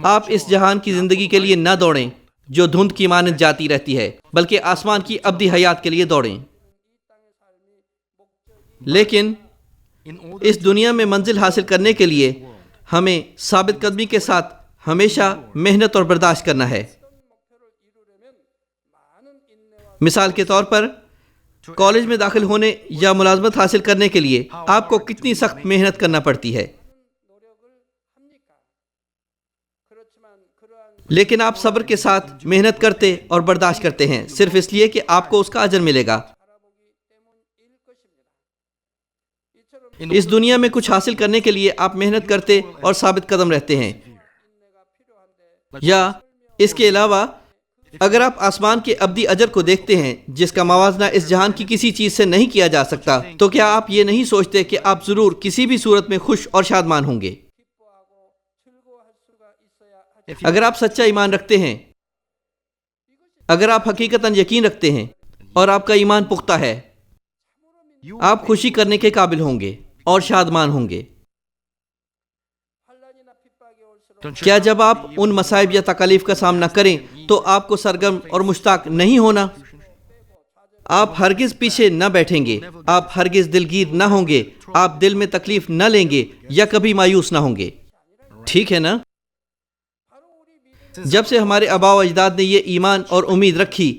آپ اس جہان کی زندگی کے لیے نہ دوڑیں جو دھند کی مانند جاتی رہتی ہے، بلکہ آسمان کی ابدی حیات کے لیے دوڑیں۔ لیکن اس دنیا میں منزل حاصل کرنے کے لیے ہمیں ثابت قدمی کے ساتھ ہمیشہ محنت اور برداشت کرنا ہے۔ مثال کے طور پر کالج میں داخل ہونے یا ملازمت حاصل کرنے کے لیے آپ کو کتنی سخت محنت کرنا پڑتی ہے، لیکن آپ صبر کے ساتھ محنت کرتے اور برداشت کرتے ہیں، صرف اس لیے کہ آپ کو اس کا اجر ملے گا۔ اس دنیا میں کچھ حاصل کرنے کے لیے آپ محنت کرتے اور ثابت قدم رہتے ہیں، یا اس کے علاوہ اگر آپ آسمان کے ابدی اجر کو دیکھتے ہیں جس کا موازنہ اس جہان کی کسی چیز سے نہیں کیا جا سکتا، تو کیا آپ یہ نہیں سوچتے کہ آپ ضرور کسی بھی صورت میں خوش اور شادمان ہوں گے؟ اگر آپ سچا ایمان رکھتے ہیں، اگر آپ حقیقتاً یقین رکھتے ہیں اور آپ کا ایمان پختہ ہے، آپ خوشی کرنے کے قابل ہوں گے اور شادمان ہوں گے۔ کیا جب آپ ان مصائب یا تکالیف کا سامنا کریں تو آپ کو سرگرم اور مشتاق نہیں ہونا؟ آپ ہرگز پیچھے نہ بیٹھیں گے، آپ ہرگز دلگیر نہ ہوں گے، آپ دل میں تکلیف نہ لیں گے یا کبھی مایوس نہ ہوں گے، ٹھیک ہے نا؟ جب سے ہمارے آباء و اجداد نے یہ ایمان اور امید رکھی،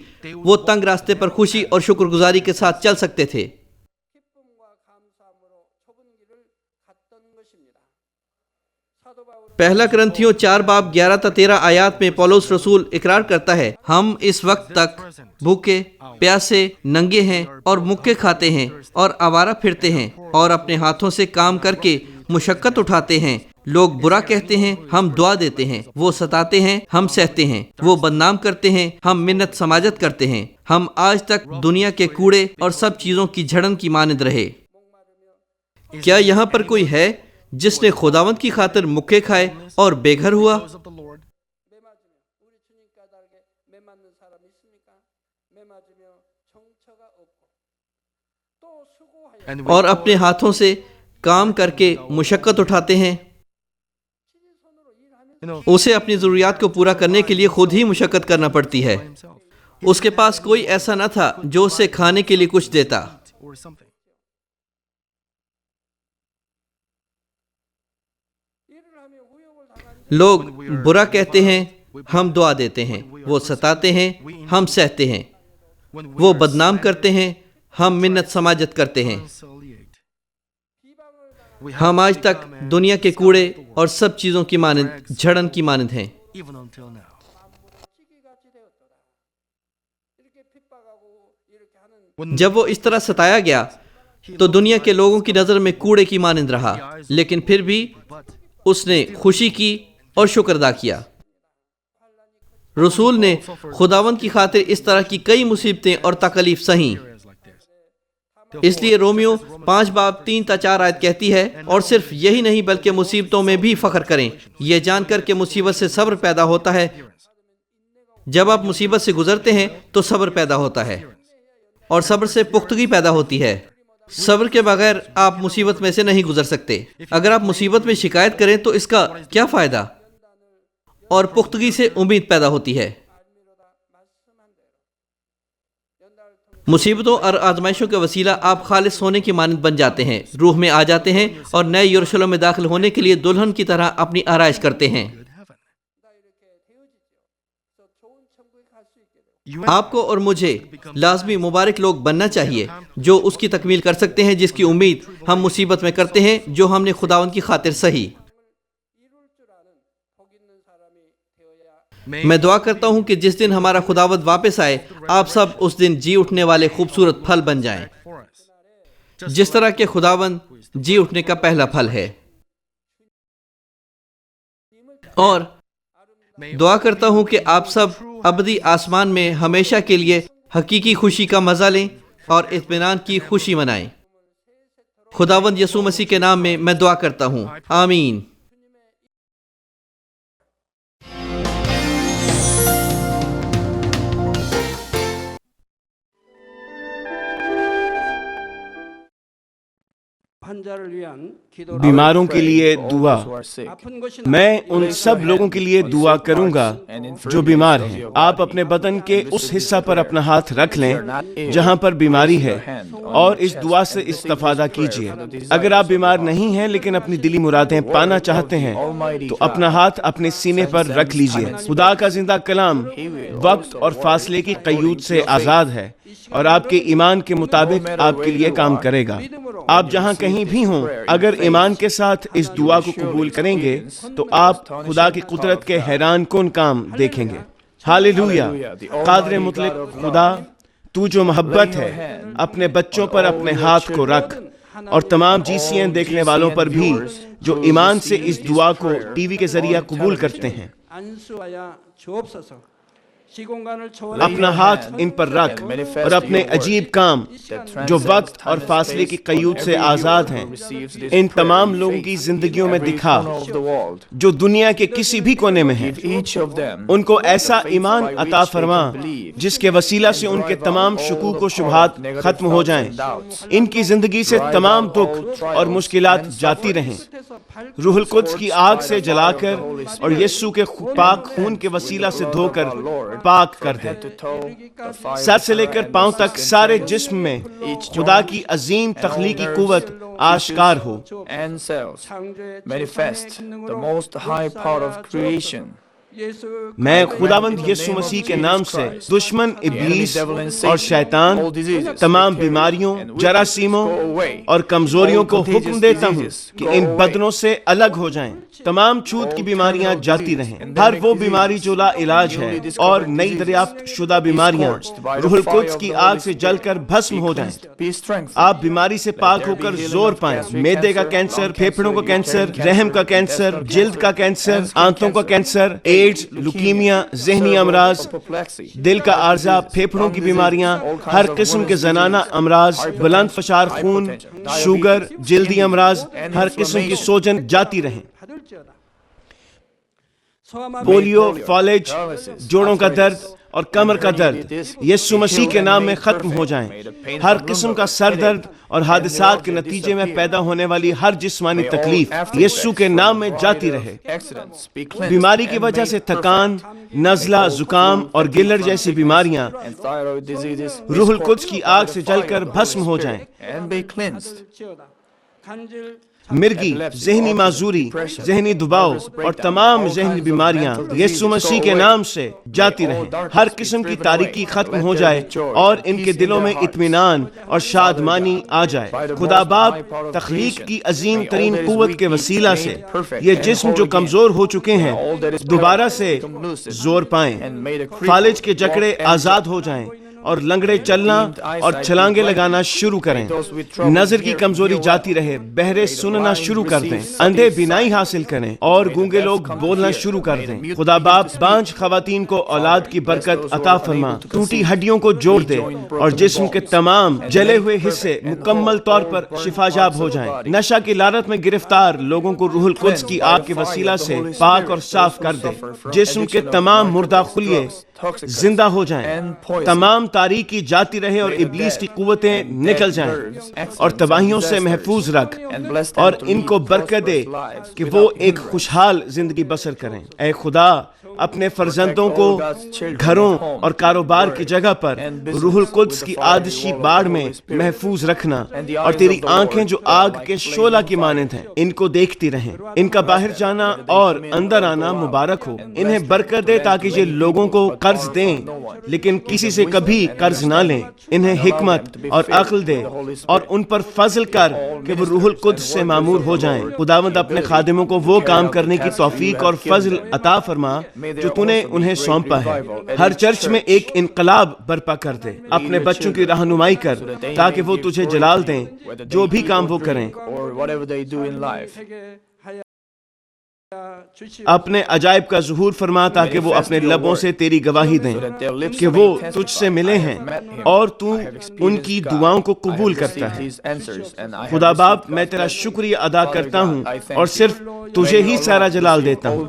وہ تنگ راستے پر خوشی اور شکر گزاری کے ساتھ چل سکتے تھے۔ پہلا کرنتھیوں 4 باب 11-13 آیات میں پولس رسول اقرار کرتا ہے، ہم اس وقت تک بھوکے، پیاسے، ننگے ہیں اور مکے کھاتے ہیں اور آوارہ پھرتے ہیں اور اپنے ہاتھوں سے کام کر کے مشقت اٹھاتے ہیں۔ لوگ برا کہتے ہیں، ہم دعا دیتے ہیں، وہ ستاتے ہیں، ہم سہتے ہیں، وہ بدنام کرتے ہیں، ہم منت سماجت کرتے ہیں، ہم آج تک دنیا کے کوڑے اور سب چیزوں کی جھڑن کی مانند رہے۔ کیا یہاں پر کوئی ہے جس نے خداوند کی خاطر مکے کھائے اور بے گھر ہوا؟ اور اپنے ہاتھوں سے کام کر کے مشقت اٹھاتے ہیں؟ اسے اپنی ضروریات کو پورا کرنے کے لیے خود ہی مشقت کرنا پڑتی ہے۔ اس کے پاس کوئی ایسا نہ تھا جو اسے کھانے کے لیے کچھ دیتا۔ لوگ برا کہتے ہیں، ہم دعا دیتے ہیں، وہ ستاتے ہیں، ہم سہتے ہیں، وہ بدنام کرتے ہیں، ہم منت سماجت کرتے ہیں۔ ہم آج تک دنیا کے کوڑے اور سب چیزوں کی مانند جھڑن کی مانند ہیں۔ جب وہ اس طرح ستایا گیا تو دنیا کے لوگوں کی نظر میں کوڑے کی مانند رہا، لیکن پھر بھی اس نے خوشی کی اور شکر ادا کیا۔ رسول نے خداوند کی خاطر اس طرح کی کئی مصیبتیں اور تکالیف سہیں۔ اس لیے رومیو 5 باب 3-4 آیت کہتی ہے، اور صرف یہی نہیں بلکہ مصیبتوں میں بھی فخر کریں، یہ جان کر کہ مصیبت سے صبر پیدا ہوتا ہے۔ جب آپ مصیبت سے گزرتے ہیں تو صبر پیدا ہوتا ہے، اور صبر سے پختگی پیدا ہوتی ہے۔ صبر کے بغیر آپ مصیبت میں سے نہیں گزر سکتے۔ اگر آپ مصیبت میں شکایت کریں تو اس کا کیا فائدہ؟ اور پختگی سے امید پیدا ہوتی ہے۔ مصیبتوں اور آزمائشوں کے وسیلہ آپ خالص ہونے کی مانند بن جاتے ہیں، روح میں آ جاتے ہیں اور نئے یروشلم میں داخل ہونے کے لیے دلہن کی طرح اپنی آرائش کرتے ہیں۔ آپ کو اور مجھے لازمی مبارک لوگ بننا چاہیے جو اس کی تکمیل کر سکتے ہیں جس کی امید ہم مصیبت میں کرتے ہیں، جو ہم نے خداوند کی خاطر سہی۔ میں دعا کرتا ہوں کہ جس دن ہمارا خداوند واپس آئے، آپ سب اس دن جی اٹھنے والے خوبصورت پھل بن جائیں، جس طرح کہ خداوند جی اٹھنے کا پہلا پھل ہے۔ اور دعا کرتا ہوں کہ آپ سب ابدی آسمان میں ہمیشہ کے لیے حقیقی خوشی کا مزہ لیں اور اطمینان کی خوشی منائیں۔ خداوند یسوع مسیح کے نام میں دعا کرتا ہوں، آمین۔ بیماروں کے لیے دعا۔ میں ان سب لوگوں کے لیے دعا کروں گا جو بیمار ہیں۔ آپ اپنے بدن کے اس حصہ پر اپنا ہاتھ رکھ لیں جہاں پر بیماری ہے اور اس دعا سے استفادہ کیجیے۔ اگر آپ بیمار نہیں ہیں لیکن اپنی دلی مرادیں پانا چاہتے ہیں تو اپنا ہاتھ اپنے سینے پر رکھ لیجیے۔ خدا کا زندہ کلام وقت اور فاصلے کی قیود سے آزاد ہے اور آپ کے ایمان کے مطابق آپ کے لیے کام کرے گا۔ آپ جہاں کہیں بھی ہوں، اگر ایمان کے ساتھ اس دعا کو قبول کریں گے تو آپ خدا کی قدرت کے حیران کن کام دیکھیں گے۔ ہاللویا! قادر مطلق خدا، تو جو محبت ہے، اپنے بچوں پر اپنے ہاتھ کو رکھ اور تمام GCN دیکھنے والوں پر بھی جو ایمان سے اس دعا کو ٹی وی کے ذریعہ قبول کرتے ہیں۔ اپنا ہاتھ ان پر رکھ اور اپنے عجیب کام جو وقت اور فاصلے کی قیود سے آزاد ہیں ان تمام لوگوں کی زندگیوں میں دکھا جو دنیا کے کسی بھی کونے میں ہیں۔ ان کو ایسا ایمان عطا فرما جس کے وسیلہ سے ان کے تمام شکوک و شبہات ختم ہو جائیں، ان کی زندگی سے تمام دکھ اور مشکلات جاتی رہیں۔ روح القدس کی آگ سے جلا کر اور یسوع کے پاک خون کے وسیلہ سے دھو کر پاک کر دے۔ سر سے لے کر پاؤں تک سارے جسم میں خدا کی عظیم تخلیقی قوت آشکار ہو۔ میں خداوند یسوع مسیح کے نام سے دشمن ابلیس اور شیطان، تمام بیماریوں، جراثیموں اور کمزوریوں کو حکم دیتا ہوں کہ ان بدنوں سے الگ ہو جائیں۔ تمام چھوت کی بیماریاں جاتی رہیں۔ ہر وہ بیماری جو لا علاج ہے اور نئی دریافت شدہ بیماریاں روح القدس کی آگ سے جل کر بھسم ہو جائیں۔ آپ بیماری سے پاک ہو کر زور پائیں۔ معدے کا کینسر، پھیپھڑوں کا کینسر، رحم کا کینسر، جلد کا کینسر، آنتوں کا کینسر، ایڈز، لیوکیمیا، ذہنی امراض، دل کا عارضہ، پھیپھڑوں کی بیماریاں، ہر قسم کے زنانہ امراض، بلند فشار خون، شوگر، جلدی امراض، ہر قسم کی سوجن جاتی رہیں۔ پولیو، فالج، جوڑوں کا درد اور کمر کا درد یسوع مسیح کے نام میں ختم ہو جائیں۔ ہر قسم کا سر درد اور حادثات کے نتیجے میں پیدا ہونے والی ہر جسمانی تکلیف یسوع کے نام میں جاتی رہے۔ بیماری کی وجہ سے تھکان، نزلہ، زکام اور گلڑ جیسی بیماریاں روح القدس کی آگ سے جل کر بھسم ہو جائیں۔ مرگی، ذہنی معذوری، ذہنی دباؤ اور تمام ذہنی بیماریاں یسوع مسیح کے نام سے جاتی رہیں۔ ہر قسم کی تاریکی ختم ہو جائے اور ان کے دلوں میں اطمینان اور شادمانی آ جائے۔ خدا باپ تخلیق کی عظیم ترین قوت کے وسیلہ سے یہ جسم جو کمزور ہو چکے ہیں دوبارہ سے زور پائیں، فالج کے جکڑے آزاد ہو جائیں اور لنگڑے چلنا اور چھلانگے لگانا شروع کریں۔ نظر کی کمزوری جاتی رہے، بہرے سننا شروع کر دیں، اندھے بینائی حاصل کریں اور گونگے لوگ بولنا شروع کر دیں۔ خدا باپ بانجھ خواتین کو اولاد کی برکت عطا فرما، ٹوٹی ہڈیوں کو جوڑ دے اور جسم کے تمام جلے ہوئے حصے مکمل طور پر شفا یاب ہو جائیں۔ نشہ کی لعنت میں گرفتار لوگوں کو روح القدس کی آگ کے وسیلہ سے پاک اور صاف کر دے۔ جسم کے تمام مردہ خلیے زندہ ہو جائیں، تمام تاریکی جاتی رہے اور ابلیس کی قوتیں نکل جائیں اور تباہیوں سے محفوظ رکھ اور ان کو برکت دے کہ وہ ایک خوشحال زندگی بسر کریں۔ اے خدا، اپنے فرزندوں کو گھروں اور کاروبار کی جگہ پر روح القدس کی آتشی باڑ میں محفوظ رکھنا اور تیری آنکھیں جو آگ کے شعلہ کی مانند ہیں ان کو دیکھتی رہیں۔ ان کا باہر جانا اور اندر آنا مبارک ہو۔ انہیں برکت دے تاکہ یہ لوگوں کو قرض دیں لیکن کسی سے کبھی قرض نہ لیں۔ انہیں حکمت اور عقل دے اور ان پر فضل کر کہ وہ روح القدس سے معمور ہو جائیں۔ خداوند اپنے خادموں کو وہ کام کرنے کی توفیق اور فضل عطا فرما جو تو نے انہیں سونپا ہے۔ ہر چرچ میں ایک انقلاب برپا کر دے۔ اپنے بچوں کی رہنمائی کر تاکہ وہ تجھے جلال دیں جو بھی کام وہ کریں۔ اپنے عجائب کا ظہور فرما تاکہ وہ اپنے لبوں سے تیری گواہی دیں کہ وہ تجھ سے ملے ہیں اور تو ان کی دعاؤں کو قبول کرتا ہے۔ خدا باپ، میں تیرا شکریہ ادا کرتا ہوں اور صرف تجھے ہی سارا جلال دیتا ہوں۔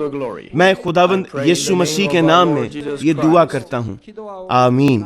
میں خداوند یسوع مسیح کے نام میں یہ دعا کرتا ہوں، آمین۔